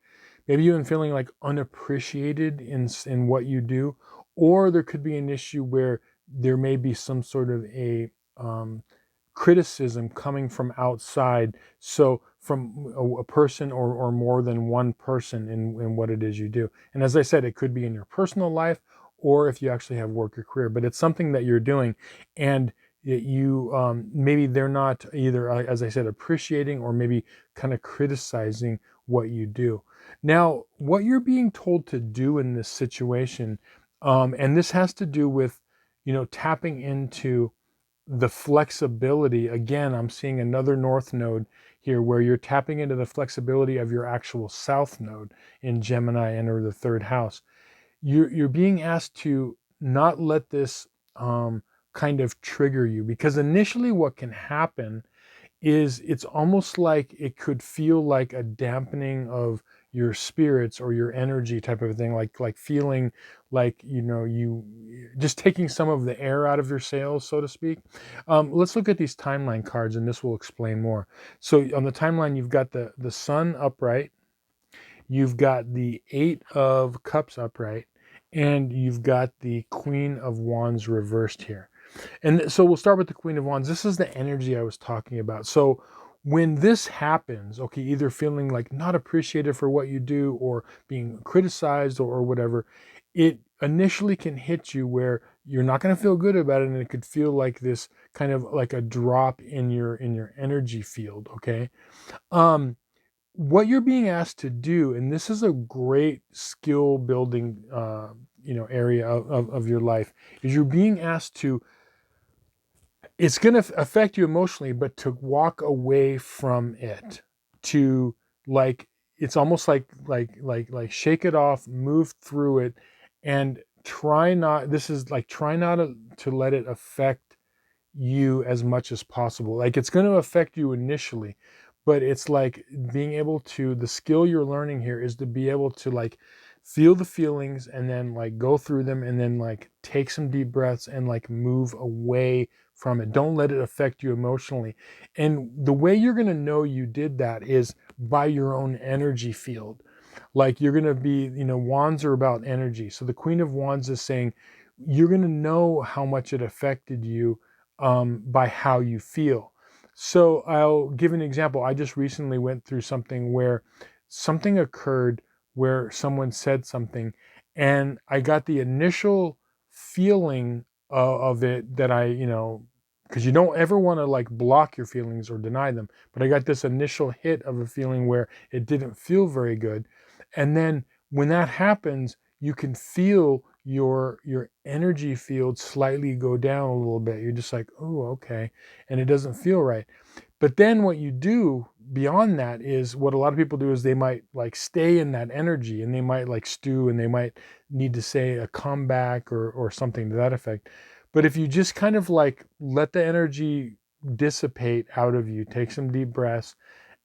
S1: maybe you've been feeling like unappreciated in what you do, or there could be an issue where there may be some sort of a criticism coming from outside, so from a person, or more than one person in what it is you do. And as I said, it could be in your personal life, or if you actually have work or career, but it's something that you're doing, and you maybe they're not either, as I said, appreciating, or maybe kind of criticizing what you do. Now, what you're being told to do in this situation, and this has to do with tapping into the flexibility. Again, I'm seeing another North Node here, where you're tapping into the flexibility of your actual South Node in Gemini and or the 3rd house. You're being asked to not let this kind of trigger you, because initially what can happen is it's almost like it could feel like a dampening of your spirits or your energy type of thing, like feeling like, you just taking some of the air out of your sails, so to speak. Let's look at these timeline cards, and this will explain more. So on the timeline, you've got the sun upright, you've got the Eight of Cups upright, and you've got the Queen of Wands reversed here. And so we'll start with the Queen of Wands. This is the energy I was talking about. So when this happens, okay, either feeling like not appreciated for what you do or being criticized or whatever, it initially can hit you where you're not going to feel good about it, and it could feel like this kind of like a drop in your energy field, okay? What you're being asked to do, and this is a great skill building area of your life, is you're being asked to, it's going to affect you emotionally, but to walk away from it, to, like, it's almost like shake it off, move through it, and try not, this is like, try not to let it affect you as much as possible. Like, it's going to affect you initially, but it's like being able to, the skill you're learning here is to be able to, like, feel the feelings and then, like, go through them and then, like, take some deep breaths and, like, move away from it. Don't let it affect you emotionally. And the way you're going to know you did that is by your own energy field. Like, you're going to be, wands are about energy. So the Queen of Wands is saying you're going to know how much it affected you by how you feel. So I'll give an example. I just recently went through something where something occurred where someone said something, and I got the initial feeling of it that because you don't ever want to, like, block your feelings or deny them. But I got this initial hit of a feeling where it didn't feel very good. And then when that happens, you can feel your energy field slightly go down a little bit. You're just like, oh, okay. And it doesn't feel right. But then what you do beyond that is, what a lot of people do is they might, like, stay in that energy, and they might, like, stew, and they might need to say a comeback or something to that effect. But if you just kind of, like, let the energy dissipate out of you, take some deep breaths,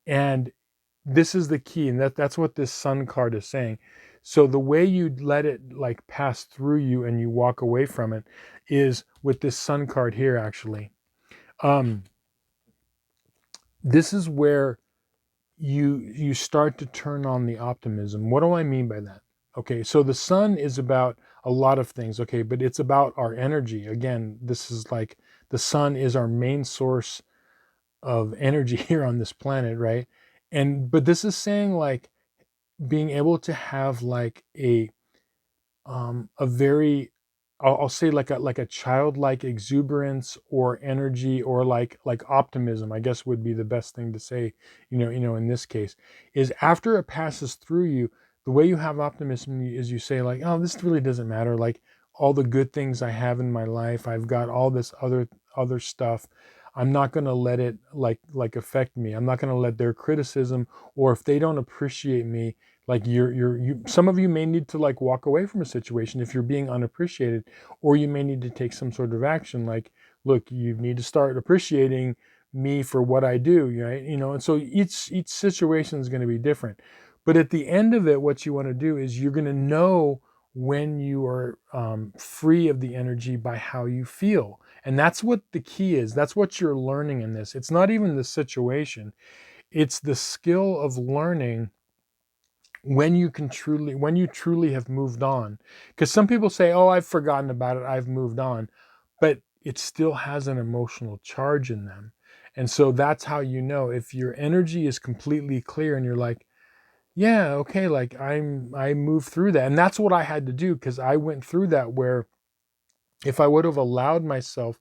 S1: and this is the key, and that's what this Sun card is saying. So the way you let it, like, pass through you and you walk away from it is with this Sun card here, actually. This is where you start to turn on the optimism. What do I mean by that? Okay, so the sun is about a lot of things, okay, but it's about our energy. Again, this is like, the sun is our main source of energy here on this planet, right? But this is saying, like, being able to have, like, a very, I'll say, like a childlike exuberance or energy, or like optimism, I guess would be the best thing to say, in this case, is after it passes through you, the way you have optimism is you say, like, oh, this really doesn't matter, like, all the good things I have in my life, I've got all this other stuff. I'm not going to let it, like affect me. I'm not going to let their criticism, or if they don't appreciate me, like, some of you may need to, like, walk away from a situation if you're being unappreciated, or you may need to take some sort of action. Like, look, you need to start appreciating me for what I do, right? And so each situation is going to be different. But at the end of it, what you want to do is you're going to know when you are free of the energy by how you feel. And that's what the key is. That's what you're learning in this. It's not even the situation. It's the skill of learning when you truly have moved on. Because some people say, oh, I've forgotten about it, I've moved on, but it still has an emotional charge in them. And so that's how you know if your energy is completely clear and you're like, yeah, okay, like, I moved through that. And that's what I had to do, because I went through that, where if I would have allowed myself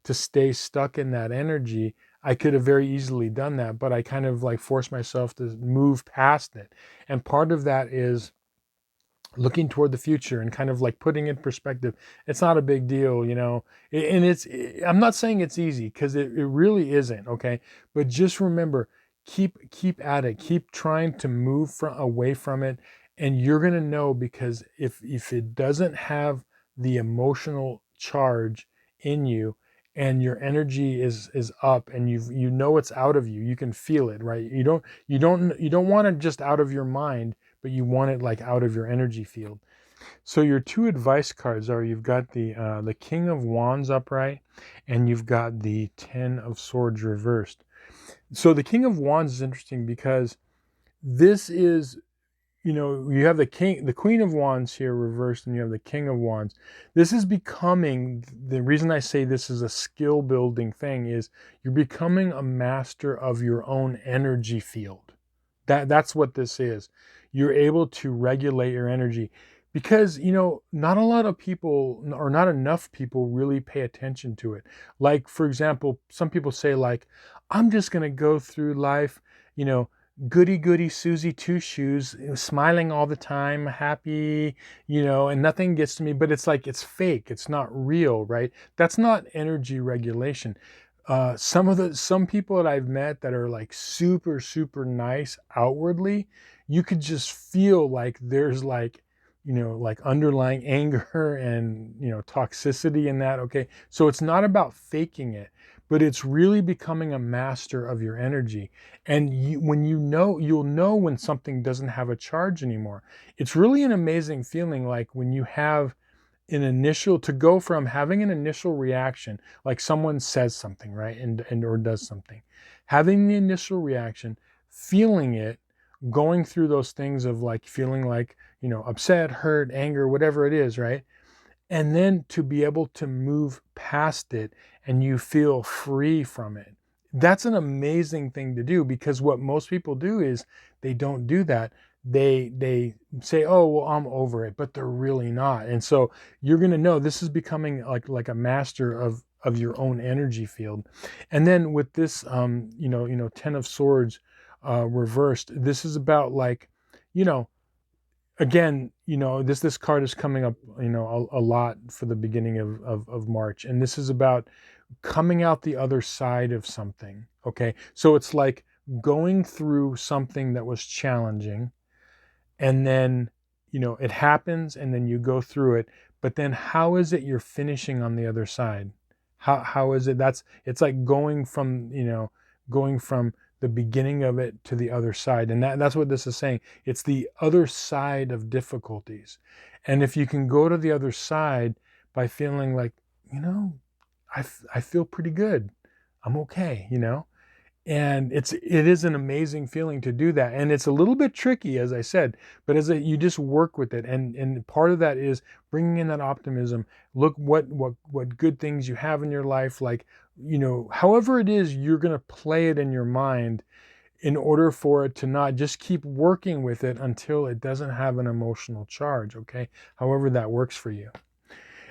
S1: to stay stuck in that energy, I could have very easily done that, but I kind of, like, forced myself to move past it. And part of that is looking toward the future and kind of, like, putting in perspective. It's not a big deal, and I'm not saying it's easy, because it really isn't, okay? But just remember, keep at it, keep trying to move away from it, and you're going to know, because if it doesn't have the emotional charge in you, and your energy is up, and you know it's out of you. You can feel it, right? You don't want it just out of your mind, but you want it like out of your energy field. So your two advice cards are, you've got the King of Wands upright, and you've got the Ten of Swords reversed. So the King of Wands is interesting because this is, you have the Queen of Wands here reversed, and you have the King of Wands. This is becoming, the reason I say this is a skill building thing is you're becoming a master of your own energy field. That's what this is. You're able to regulate your energy, because not a lot of people, or not enough people, really pay attention to it. Like, for example, some people say, like, I'm just going to go through life, you know goody goody Susie Two Shoes, smiling all the time, happy, and nothing gets to me. But it's like, it's fake, it's not real, right? That's not energy regulation. Some people that I've met that are like super super nice outwardly, you could just feel like there's like, like underlying anger and toxicity in that. Okay, so it's not about faking it, but it's really becoming a master of your energy. And when you'll know when something doesn't have a charge anymore. It's really an amazing feeling, like when you have to go from having an initial reaction, like someone says something, right, and or does something, having the initial reaction, feeling it, going through those things of like feeling like, upset, hurt, anger, whatever it is, right? And then to be able to move past it, and you feel free from it. That's an amazing thing to do, because what most people do is they don't do that. They say, oh well, I'm over it, but they're really not. And so you're going to know this is becoming like a master of your own energy field. And then with this Ten of Swords reversed, this is about like, you know again, this card is coming up, a lot for the beginning of March. And this is about coming out the other side of something. Okay. So it's like going through something that was challenging, and then, it happens, and then you go through it. But then how is it you're finishing on the other side? How is it? It's like going from the beginning of it to the other side. And that's what this is saying. It's the other side of difficulties. And if you can go to the other side by feeling like, I feel pretty good, I'm okay, and it is an amazing feeling to do that. And it's a little bit tricky, as I said, but you just work with it. And part of that is bringing in that optimism. Look what good things you have in your life. Like, however it is, you're going to play it in your mind in order for it to not just keep working with it until it doesn't have an emotional charge. Okay. However that works for you.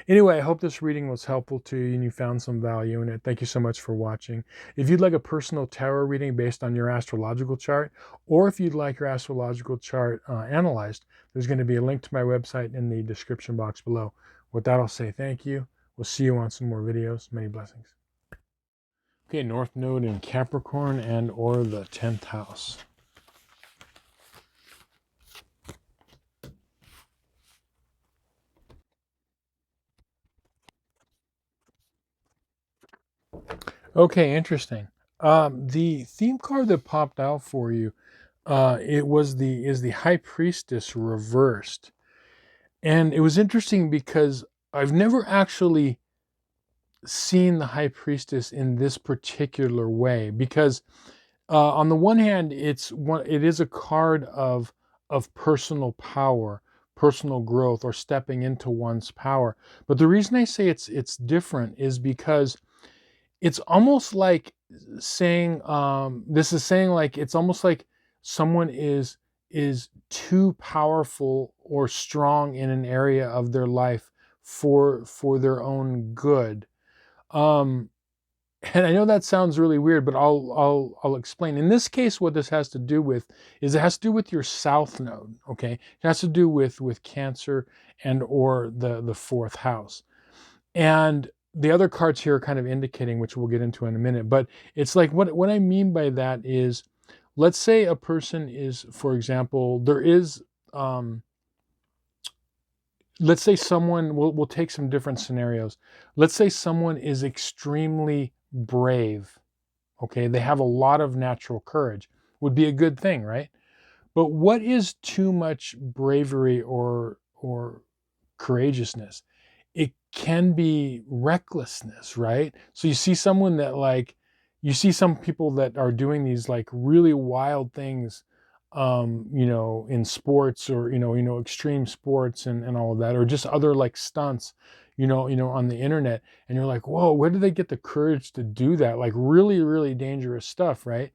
S1: Anyway, I hope this reading was helpful to you and you found some value in it. Thank you so much for watching. If you'd like a personal tarot reading based on your astrological chart, or if you'd like your astrological chart analyzed, there's going to be a link to my website in the description box below. With that, I'll say thank you. We'll see you on some more videos. Many blessings. Okay, North Node in Capricorn and or the 10th house. Okay, interesting. The theme card that popped out for you, is the High Priestess reversed. And it was interesting because I've never actually seen the High Priestess in this particular way. Because on the one hand, it is a card of personal power, personal growth, or stepping into one's power. But the reason I say it's different is because it's almost like saying, this is saying, like, it's almost like someone is too powerful or strong in an area of their life for their own good. um and I know that sounds really weird, but I'll explain. In this case, what this has to do with is it has to do with your south node. Okay, it has to do with Cancer and or the fourth house. And the other cards here are kind of indicating, which we'll get into in a minute, but it's like, what I mean by that is, let's say a person is, for example, there is let's say someone, we'll take some different scenarios. Let's say someone is extremely brave. Okay, they have a lot of natural courage. Would be a good thing, right? But what is too much bravery or courageousness? It can be recklessness, right? So you see someone that like, you see some people that are doing these like really wild things, in sports, or extreme sports and all of that, or just other like stunts, on the internet, and you're like, whoa, where do they get the courage to do that? Like really, really dangerous stuff, right?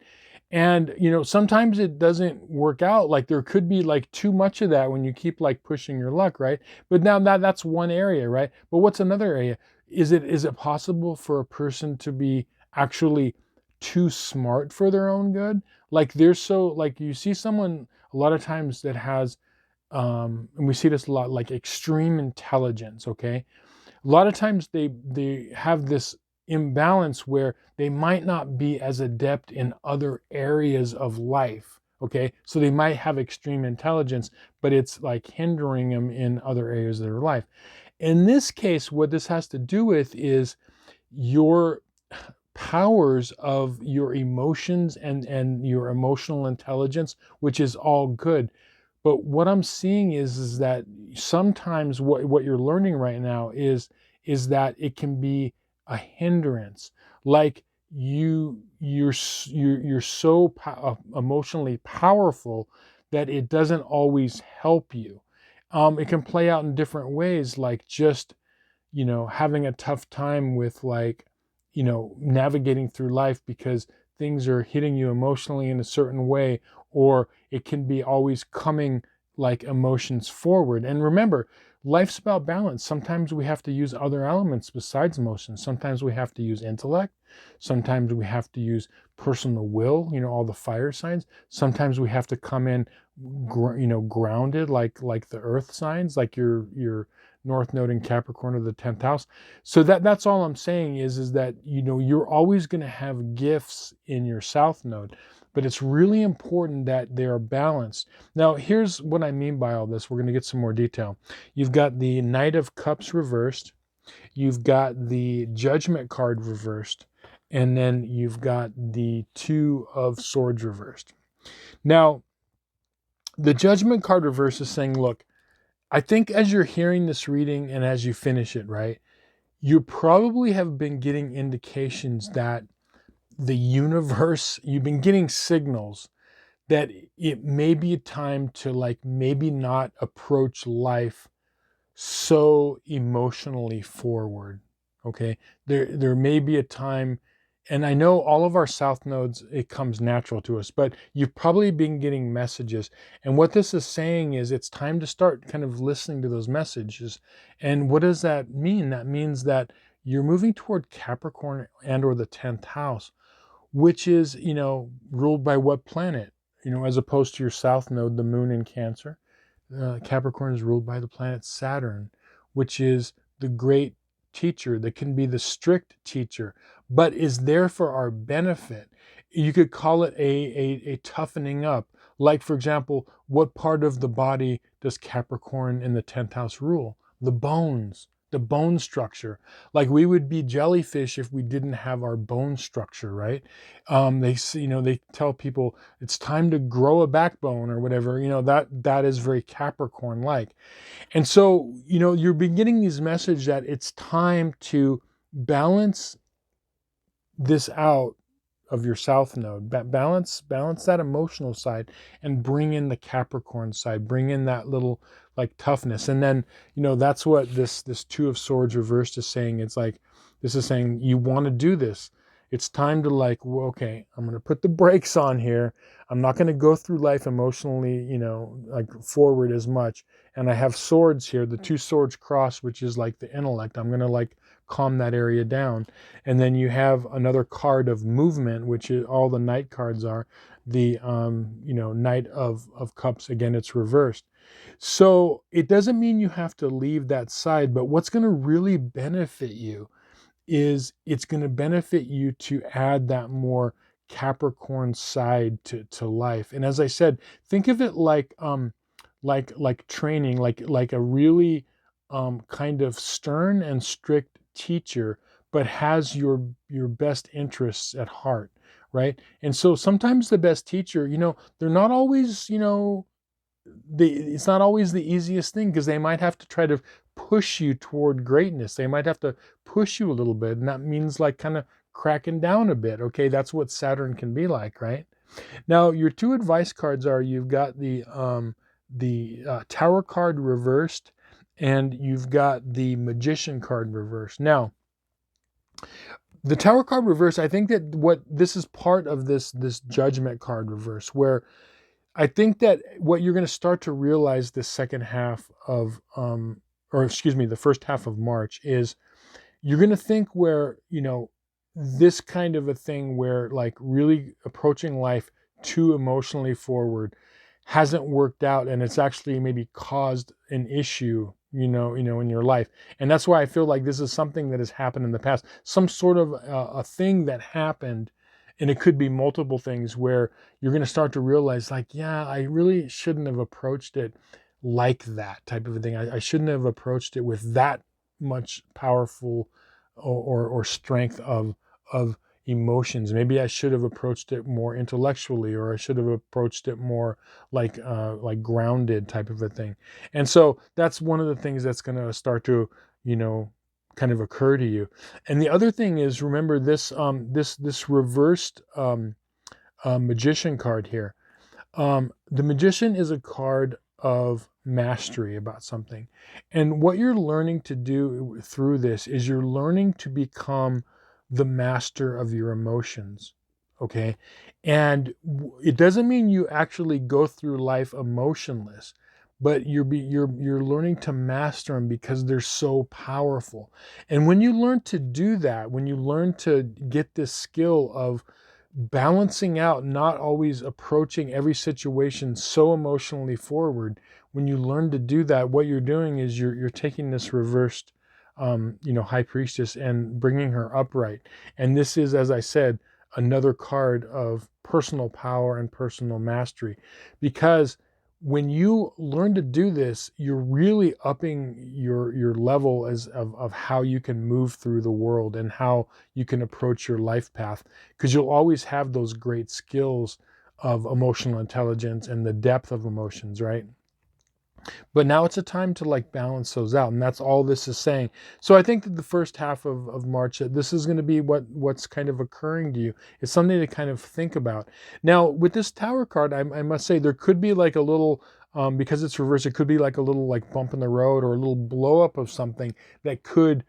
S1: And sometimes it doesn't work out. Like there could be like too much of that when you keep like pushing your luck, right? But now that's one area, right? But what's another area? Is it possible for a person to be actually too smart for their own good? Like they're so, like you see someone a lot of times that has and we see this a lot, like extreme intelligence, okay? A lot of times they have this imbalance where they might not be as adept in other areas of life. Okay, so they might have extreme intelligence, but it's like hindering them in other areas of their life. In this case, what this has to do with is your powers of your emotions and your emotional intelligence, which is all good. But what I'm seeing is that sometimes what you're learning right now is that it can be a hindrance. Like you're so emotionally powerful that it doesn't always help you. It can play out in different ways, like just having a tough time with like, navigating through life because things are hitting you emotionally in a certain way, or it can be always coming like emotions forward. And remember, life's about balance. Sometimes we have to use other elements besides emotions. Sometimes we have to use intellect. Sometimes we have to use personal will, all the fire signs. Sometimes we have to come in, grounded, like the earth signs, like your North Node in Capricorn of the 10th house. So that's all I'm saying is that you're always going to have gifts in your South Node, but it's really important that they are balanced. Now, here's what I mean by all this. We're going to get some more detail. You've got the Knight of Cups reversed, you've got the Judgment card reversed, and then you've got the Two of Swords reversed. Now, the Judgment card reversed is saying, look, I think as you're hearing this reading and as you finish it, right, you probably have been getting indications that the universe, you've been getting signals that it may be a time to like maybe not approach life so emotionally forward. Okay. There may be a time, and I know all of our south nodes, it comes natural to us, but you've probably been getting messages. And what this is saying is it's time to start kind of listening to those messages. And what does that mean? That means that you're moving toward Capricorn and or the 10th house, which is, ruled by what planet? As opposed to your south node, the moon in Cancer. Capricorn is ruled by the planet Saturn, which is the great teacher that can be the strict teacher, but is there for our benefit. You could call it a toughening up. Like, for example, what part of the body does Capricorn in the 10th house rule? The bones, the bone structure. Like we would be jellyfish if we didn't have our bone structure, right? They tell people it's time to grow a backbone or whatever. That is very Capricorn like. And so, you're beginning these messages that it's time to balance this out of your south node, balance that emotional side and bring in the Capricorn side, bring in that little like toughness. And then that's what this Two of Swords reversed is saying. It's like this is saying you want to do this. It's time to like, well, okay, I'm going to put the brakes on here. I'm not going to go through life emotionally like forward as much. And I have swords here, the two swords crossed, which is like the intellect. I'm going to like calm that area down. And then you have another card of movement, which is all the Knight cards are. The Knight of Cups, again, it's reversed. So it doesn't mean you have to leave that side, but what's going to really benefit you is it's going to benefit you to add that more Capricorn side to life. And as I said, think of it like training, like a really kind of stern and strict teacher, but has your best interests at heart, right? And so sometimes the best teacher, they're not always, it's not always the easiest thing, because they might have to try to push you toward greatness. They might have to push you a little bit, and that means like kind of cracking down a bit. Okay, that's what Saturn can be like, right? Now, your two advice cards are, you've got the Tower card reversed, and you've got the Magician card reversed. Now, the Tower card reversed, I think that this is part of this Judgment card reverse, where I think that what you're going to start to realize the second half of, the first half of March, is you're going to think where, this kind of a thing where like really approaching life too emotionally forward hasn't worked out, and it's actually maybe caused an issue, in your life. And that's why I feel like this is something that has happened in the past, some sort of a thing that happened. And it could be multiple things where you're going to start to realize, like, yeah, I really shouldn't have approached it like that type of a thing. I shouldn't have approached it with that much powerful or strength of emotions. Maybe I should have approached it more intellectually, or I should have approached it more like grounded type of a thing. And so that's one of the things that's going to start to, kind of occur to you. And the other thing is, remember this this reversed Magician card here. The Magician is a card of mastery about something. And what you're learning to do through this is you're learning to become the master of your emotions. Okay. And it doesn't mean you actually go through life emotionless, but you're learning to master them because they're so powerful. And when you learn to do that, when you learn to get this skill of balancing out, not always approaching every situation so emotionally forward, when you learn to do that, what you're doing is you're taking this reversed High Priestess and bringing her upright. And this is, as I said, another card of personal power and personal mastery, because when you learn to do this, you're really upping your level of how you can move through the world and how you can approach your life path, because you'll always have those great skills of emotional intelligence and the depth of emotions, right? But now it's a time to like balance those out, and that's all this is saying. So I think that the first half of March, that this is going to be what's kind of occurring to you. It's something to kind of think about. Now, with this Tower card, I must say there could be like a little, because it's reversed, it could be like a little like bump in the road or a little blow up of something that could,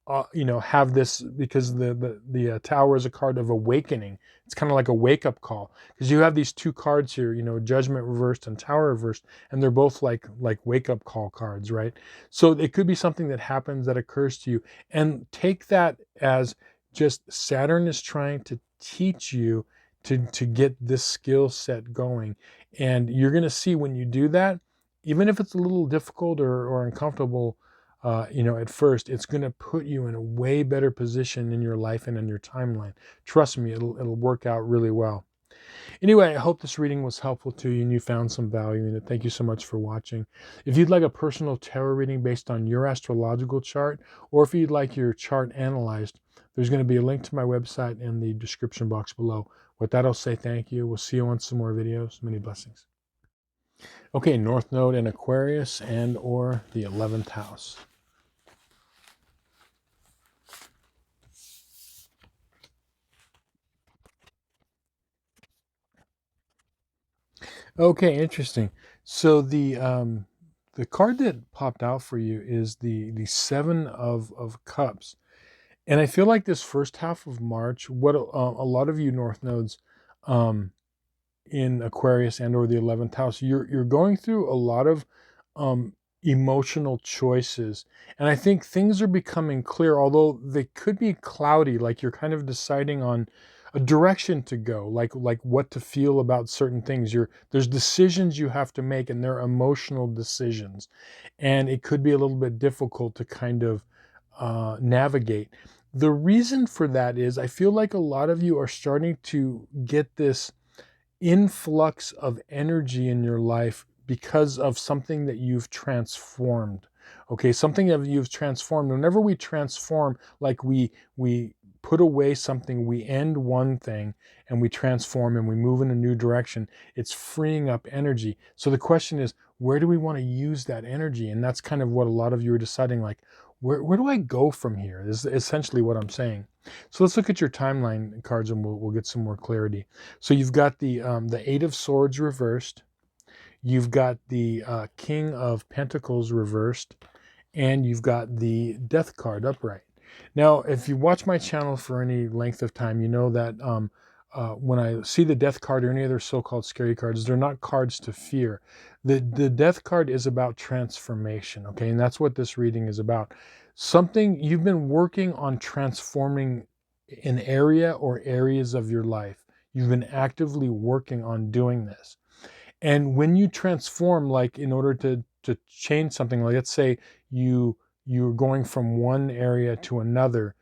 S1: have this, because the Tower is a card of awakening. It's kind of like a wake up call, because you have these two cards here, Judgment reversed and Tower reversed, and they're both like wake up call cards, right? So it could be something that happens, that occurs to you, and take that as just Saturn is trying to teach you to get this skill set going. And you're going to see when you do that, even if it's a little difficult or uncomfortable, at first, it's going to put you in a way better position in your life and in your timeline. Trust me, it'll work out really well. Anyway, I hope this reading was helpful to you and you found some value in it. Thank you so much for watching. If you'd like a personal tarot reading based on your astrological chart, or if you'd like your chart analyzed, there's going to be a link to my website in the description box below. With that, I'll say thank you. We'll see you on some more videos. Many blessings. Okay, North Node in Aquarius and or the 11th house. Okay, interesting. So the card that popped out for you is the Seven of Cups, and I feel like this first half of March, what a lot of you North Nodes um, in Aquarius and or the 11th house, you're going through a lot of um, emotional choices, and I think things are becoming clear, although they could be cloudy. Like you're kind of deciding on a direction to go, like what to feel about certain things. There's decisions you have to make, and they're emotional decisions, and it could be a little bit difficult to kind of navigate. The reason for that is I feel like a lot of you are starting to get this influx of energy in your life because of something that you've transformed. Okay, something that you've transformed. Whenever we transform, like we put away something, we end one thing and we transform and we move in a new direction, it's freeing up energy. So the question is, where do we want to use that energy? And that's kind of what a lot of you are deciding, like, where do I go from here? This is essentially what I'm saying. So let's look at your timeline cards and we'll get some more clarity. So you've got the Eight of Swords reversed. You've got the King of Pentacles reversed, and you've got the Death card upright. Now, if you watch my channel for any length of time, you know that when I see the Death card or any other so-called scary cards, they're not cards to fear. The Death card is about transformation, okay? And that's what this reading is about. Something you've been working on transforming an area or areas of your life. You've been actively working on doing this. And when you transform, like in order to change something, like let's say you're going from one area to another,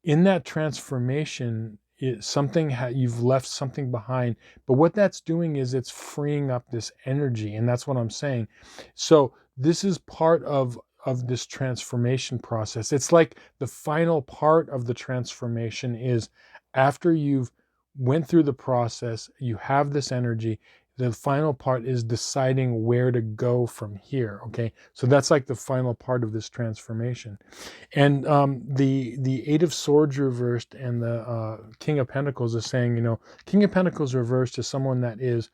S1: in that transformation, you've left something behind. But what that's doing is it's freeing up this energy, and that's what I'm saying. So this is part of this transformation process. It's like the final part of the transformation is after you've went through the process, you have this energy. The final part is deciding where to go from here. Okay, so that's like the final part of this transformation. And the Eight of Swords reversed and the King of Pentacles is saying, King of Pentacles reversed is someone that is,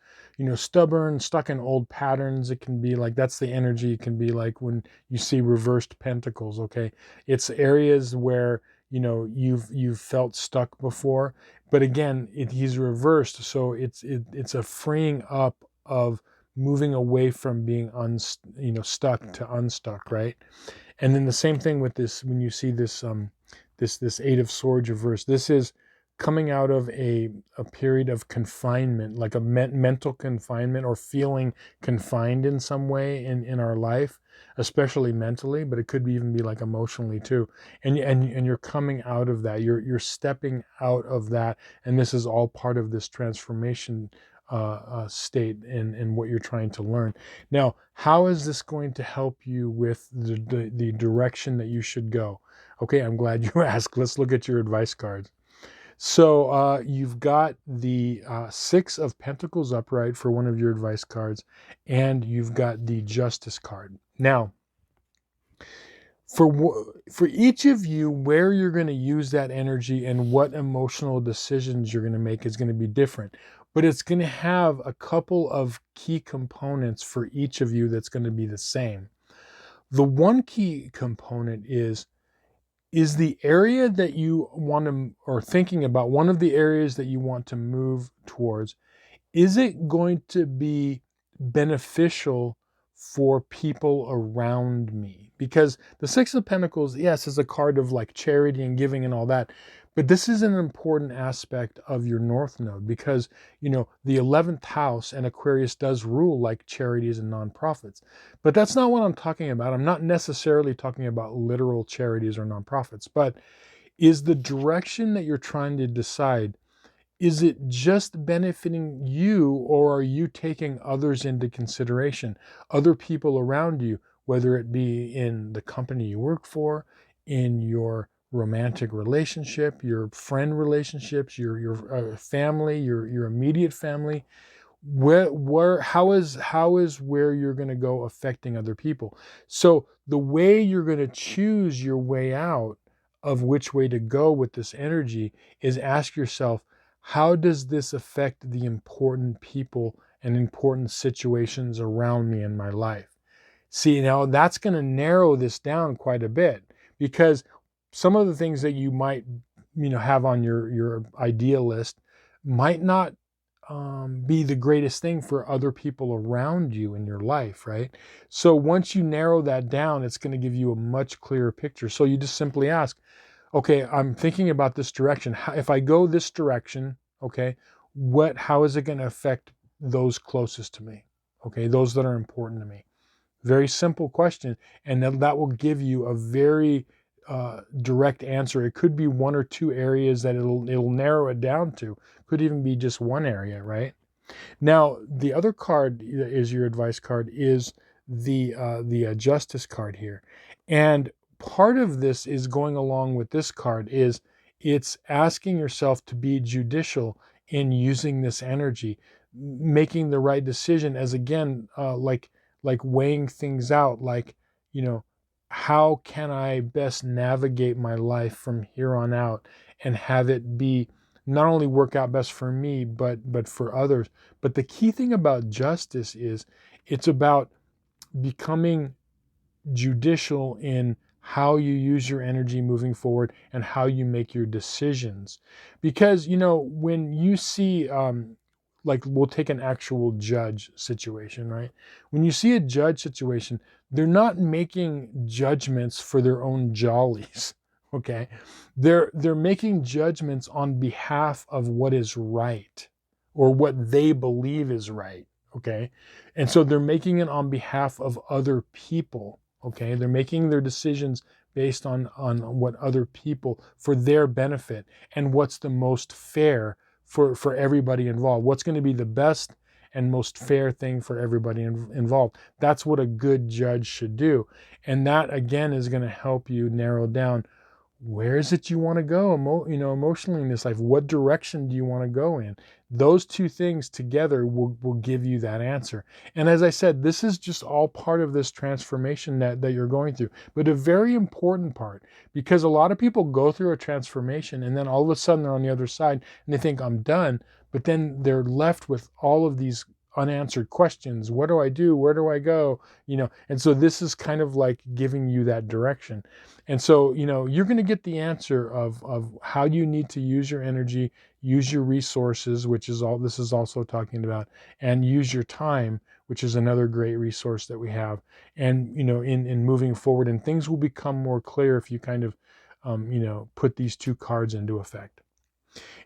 S1: stubborn, stuck in old patterns. It can be like, that's the energy. It can be like when you see reversed Pentacles. Okay, it's areas where you've felt stuck before, but again, he's reversed, so it's a freeing up of moving away from being stuck to unstuck, right? And then the same thing with this, when you see this this Eight of Swords reversed, this is coming out of a period of confinement, like a mental confinement, or feeling confined in some way in our life, especially mentally, but it could even be like emotionally too. And you're coming out of that. You're stepping out of that, and this is all part of this transformation state and what you're trying to learn. Now, how is this going to help you with the direction that you should go? Okay, I'm glad you asked. Let's look at your advice cards. So you've got the Six of Pentacles upright for one of your advice cards, and you've got the Justice card. Now, for each of you, where you're going to use that energy and what emotional decisions you're going to make is going to be different. But it's going to have a couple of key components for each of you that's going to be the same. The one key component is the area that you want to, or thinking about, one of the areas that you want to move towards, is it going to be beneficial for people around me? Because the Six of Pentacles, yes, is a card of like charity and giving and all that, but this is an important aspect of your North Node, because the 11th house and Aquarius does rule like charities and nonprofits. But that's not what I'm talking about. I'm not necessarily talking about literal charities or nonprofits, but is the direction that you're trying to decide, is it just benefiting you, or are you taking others into consideration, other people around you, whether it be in the company you work for, in your romantic relationship, your friend relationships, your family, your immediate family? How is where you're going to go affecting other people? So the way you're going to choose your way out of which way to go with this energy is ask yourself, how does this affect the important people and important situations around me in my life? See, now that's going to narrow this down quite a bit, because some of the things that you might have on your idea list might not be the greatest thing for other people around you in your life, right? So once you narrow that down, it's going to give you a much clearer picture. So you just simply ask, okay, I'm thinking about this direction. If I go this direction, okay, how is it going to affect those closest to me? Okay, those that are important to me. Very simple question, and that will give you a very direct answer. It could be one or two areas that it'll narrow it down to. Could even be just one area, right? Now, the other card is your advice card, is the Justice card here. And part of this is going along with this card is it's asking yourself to be judicial in using this energy, making the right decision as again, like weighing things out, like, you know, how can I best navigate my life from here on out and have it be not only work out best for me, but for others. But the key thing about justice is it's about becoming judicial in how you use your energy moving forward and how you make your decisions. Because, you know, when you see, like, we'll take an actual judge situation, right? When you see a judge situation, they're not making judgments for their own jollies. Okay, they're making judgments on behalf of what is right or what they believe is right. Okay, and so they're making it on behalf of other people. Okay, they're making their decisions based on what other people, for their benefit, and what's the most fair for everybody involved, what's going to be the best and most fair thing for everybody involved. That's what a good judge should do. And that again is going to help you narrow down, where is it you want to go, emotionally in this life? What direction do you want to go in? Those two things together will give you that answer. And as I said, this is just all part of this transformation that you're going through, but a very important part, because a lot of people go through a transformation and then all of a sudden they're on the other side and they think, I'm done. But then they're left with all of these unanswered questions. What do I do? Where do I go? And so this is kind of like giving you that direction. And so, you're going to get the answer of how you need to use your energy, use your resources, which is all this is also talking about, and use your time, which is another great resource that we have. And, in moving forward, and things will become more clear if you kind of, put these two cards into effect.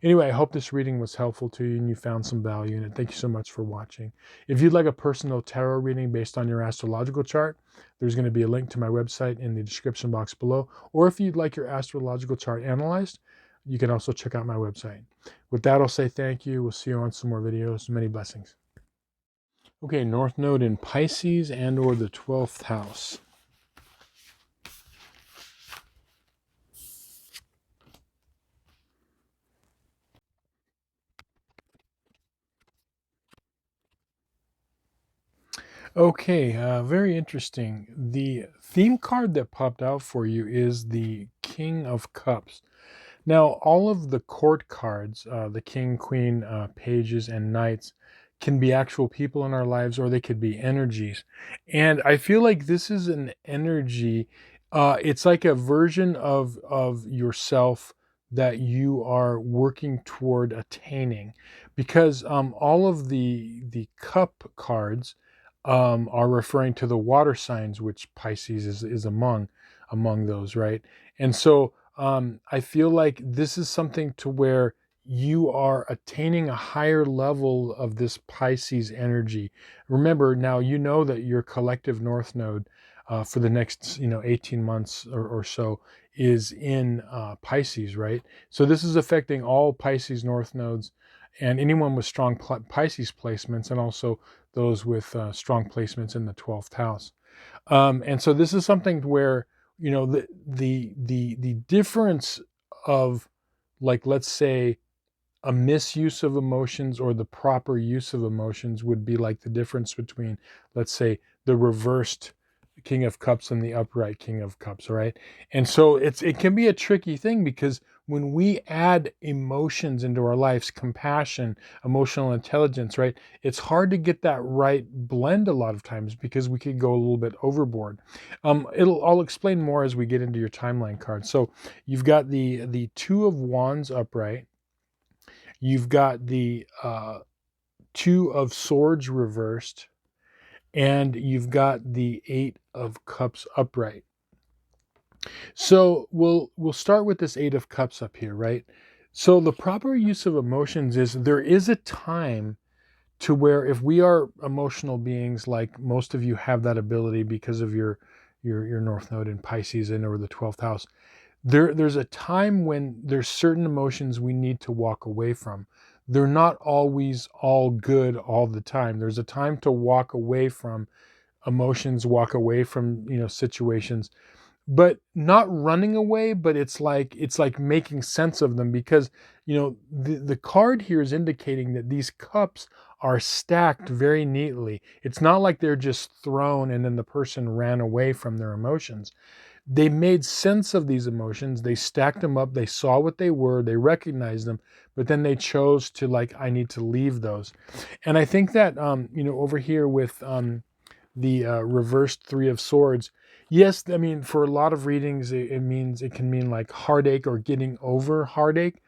S1: Anyway, I hope this reading was helpful to you and you found some value in it. Thank you so much for watching. If you'd like a personal tarot reading based on your astrological chart, there's going to be a link to my website in the description box below. Or if you'd like your astrological chart analyzed, you can also check out my website. With that, I'll say thank you. We'll see you on some more videos. Many blessings. Okay, North Node in Pisces and or the 12th house. Okay, very interesting. The theme card that popped out for you is the King of Cups. Now, all of the court cards, the king, queen, pages, and knights, can be actual people in our lives or they could be energies. And I feel like this is an energy. It's like a version of yourself that you are working toward attaining, because all of the cup cards are referring to the water signs, which Pisces is among those, right? And so I feel like this is something to where you are attaining a higher level of this Pisces energy. Remember, now you know that your collective North Node for the next 18 months or so is in Pisces, right? So this is affecting all Pisces North Nodes and anyone with strong Pisces placements, and also those with strong placements in the 12th house. And so this is something where, the difference of, like, let's say, a misuse of emotions or the proper use of emotions would be like the difference between, let's say, the reversed King of Cups and the upright King of Cups, right? And so it can be a tricky thing, because when we add emotions into our lives, compassion, emotional intelligence, right? It's hard to get that right blend a lot of times, because we could go a little bit overboard. I'll explain more as we get into your timeline card. So you've got the Two of Wands upright. You've got the Two of Swords reversed, and you've got the Eight of Cups upright. So we'll start with this Eight of Cups up here, right? So the proper use of emotions is, there is a time to where, if we are emotional beings, like most of you have that ability because of your North Node in Pisces and or the 12th house, there's a time when there's certain emotions we need to walk away from. They're not always all good all the time. There's a time to walk away from emotions, walk away from situations, but not running away, but it's like making sense of them, because the card here is indicating that these cups are stacked very neatly. It's not like they're just thrown and then the person ran away from their emotions. They made sense of these emotions, they stacked them up, they saw what they were, they recognized them, but then they chose to, like, I need to leave those. And I think that over here with the reversed Three of Swords. Yes, I mean, for a lot of readings, it can mean like heartache or getting over heartache.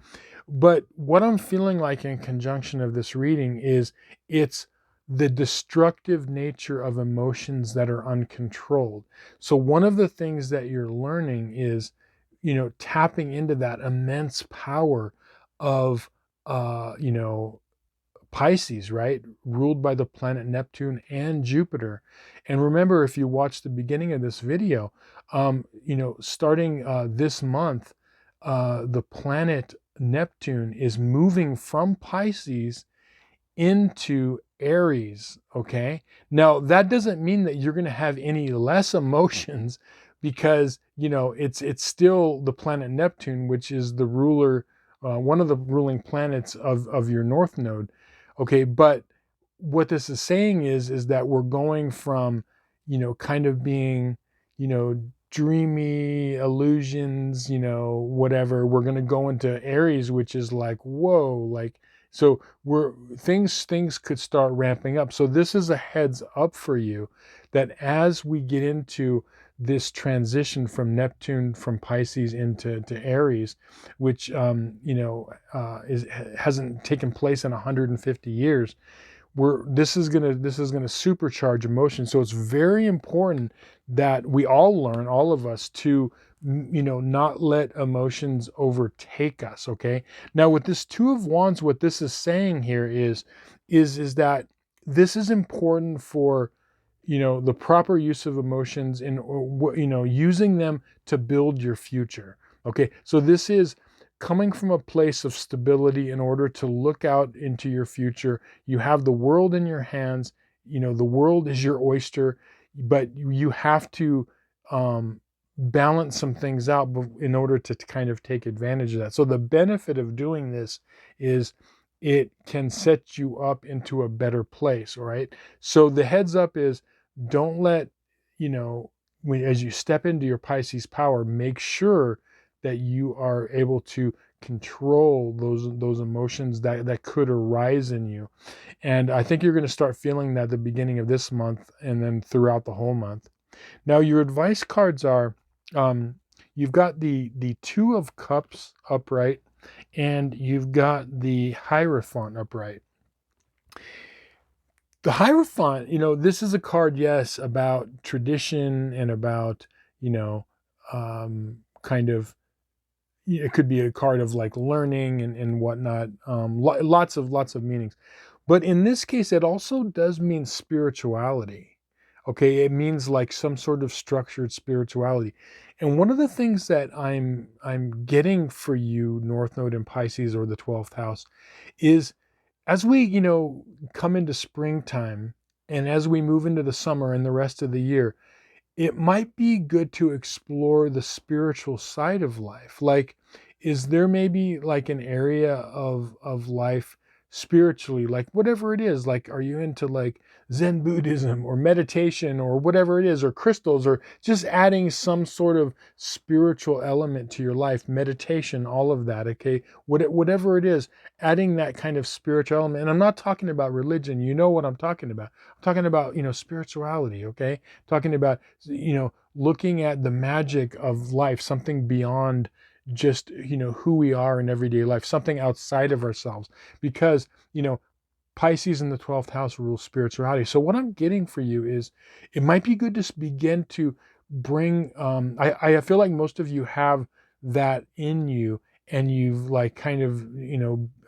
S1: But what I'm feeling like in conjunction of this reading is it's the destructive nature of emotions that are uncontrolled. So one of the things that you're learning is, tapping into that immense power of, Pisces, right? Ruled by the planet Neptune and Jupiter. And remember, if you watch the beginning of this video, starting this month, the planet Neptune is moving from Pisces into Aries. Okay. Now, that doesn't mean that you're going to have any less emotions, because, it's still the planet Neptune, which is the ruler, one of the ruling planets of your North Node. Okay. But what this is saying is that we're going from, kind of being, dreamy illusions, whatever. We're going to go into Aries, which is like, whoa, like, so we're things could start ramping up. So this is a heads up for you that as we get into this transition from Neptune, from Pisces into Aries, which hasn't taken place in 150 years, this is gonna supercharge emotion. So it's very important that we all learn, all of us, to not let emotions overtake us. Okay. Now with this Two of Wands, what this is saying here is that this is important for the proper use of emotions, and using them to build your future. Okay. So this is coming from a place of stability in order to look out into your future. You have the world in your hands. The world is your oyster, but you have to balance some things out in order to kind of take advantage of that. So the benefit of doing this is it can set you up into a better place. All right. So the heads up is, don't let, as you step into your Pisces power, make sure that you are able to control those emotions that could arise in you. And I think you're going to start feeling that at the beginning of this month and then throughout the whole month. Now your advice cards are, you've got the Two of Cups upright, and you've got the Hierophant upright. The Hierophant, this is a card, yes, about tradition and about, kind of, it could be a card of like learning and whatnot, lots of meanings. But in this case, it also does mean spirituality. Okay, it means like some sort of structured spirituality. And one of the things that I'm getting for you, North Node in Pisces, or the 12th house, is as we, come into springtime, and as we move into the summer and the rest of the year, it might be good to explore the spiritual side of life. Like, is there maybe like an area of life spiritually, like whatever it is, like, are you into like Zen Buddhism or meditation or whatever it is, or crystals, or just adding some sort of spiritual element to your life, meditation, all of that. Okay. Whatever it is, adding that kind of spiritual element. And I'm not talking about religion. You know what I'm talking about. I'm talking about, spirituality. Okay. Talking about, looking at the magic of life, something beyond just, who we are in everyday life, something outside of ourselves, because, Pisces in the 12th house rules spirituality. So what I'm getting for you is, it might be good to begin to bring, I feel like most of you have that in you, and you've like kind of,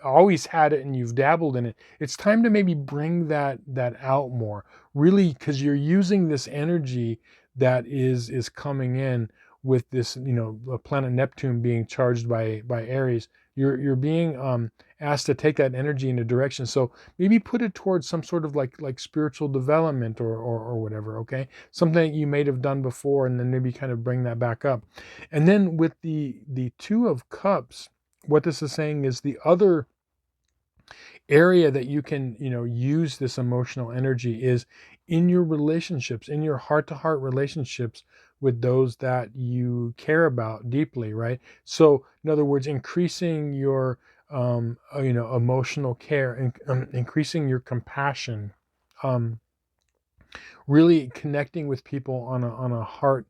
S1: always had it and you've dabbled in it. It's time to maybe bring that out more, really, because you're using this energy that is coming in with this, planet Neptune being charged by Aries, You're being asked to take that energy in a direction. So maybe put it towards some sort of like spiritual development or whatever. Okay, something that you may have done before, and then maybe kind of bring that back up. And then with the Two of Cups, what this is saying is the other area that you can, use this emotional energy is in your relationships, in your heart-to-heart relationships with those that you care about deeply, right? So in other words, increasing your emotional care and increasing your compassion, um, really connecting with people on a heart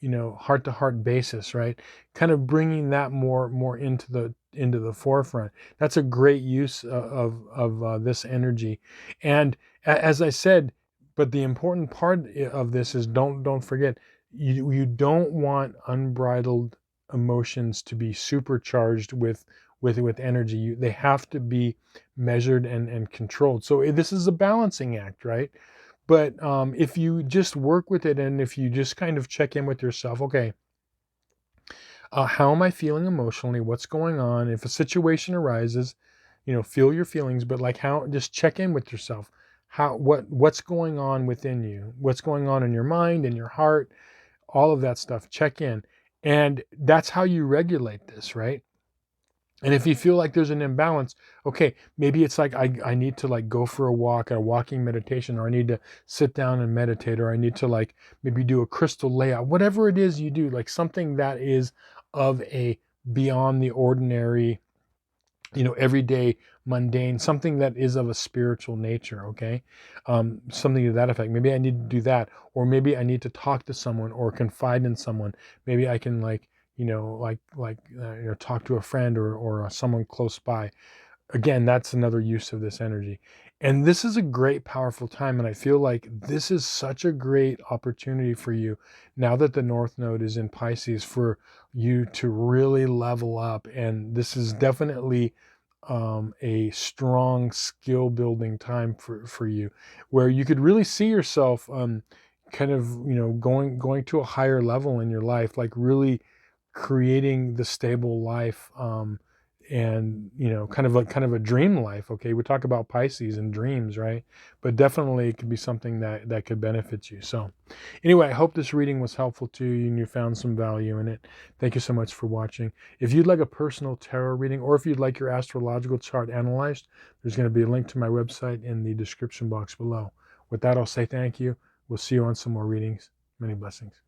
S1: to heart basis, right? Kind of bringing that more into the forefront. That's a great use of this energy. And as I said, but the important part of this is don't forget, you don't want unbridled emotions to be supercharged with energy. They have to be measured and controlled. So this is a balancing act, right? But if you just work with it, and if you just kind of check in with yourself, okay, how am I feeling emotionally? What's going on? If a situation arises, feel your feelings, but like how, just check in with yourself. What's going on within you? What's going on in your mind, in your heart, all of that stuff. Check in. And that's how you regulate this, right? And if you feel like there's an imbalance, okay, maybe it's like I need to like go for a walk, a walking meditation, or I need to sit down and meditate, or I need to like maybe do a crystal layout, whatever it is you do, like something that is of a beyond the ordinary, everyday mundane, something that is of a spiritual nature. Okay, something to that effect. Maybe I need to do that, or maybe I need to talk to someone or confide in someone. Maybe I can like talk to a friend or someone close by. Again, that's another use of this energy. And this is a great, powerful time. And I feel like this is such a great opportunity for you now that the North Node is in Pisces, for you to really level up. And this is definitely a strong skill building time for you, where you could really see yourself kind of, going to a higher level in your life, like really creating the stable life, and kind of a dream life. Okay, we talk about Pisces and dreams, right? But definitely it could be something that could benefit you. So anyway, I hope this reading was helpful to you and you found some value in it. Thank you so much for watching. If you'd like a personal tarot reading, or if you'd like your astrological chart analyzed, there's going to be a link to my website in the description box below. With that, I'll say thank you. We'll see you on some more readings. Many blessings.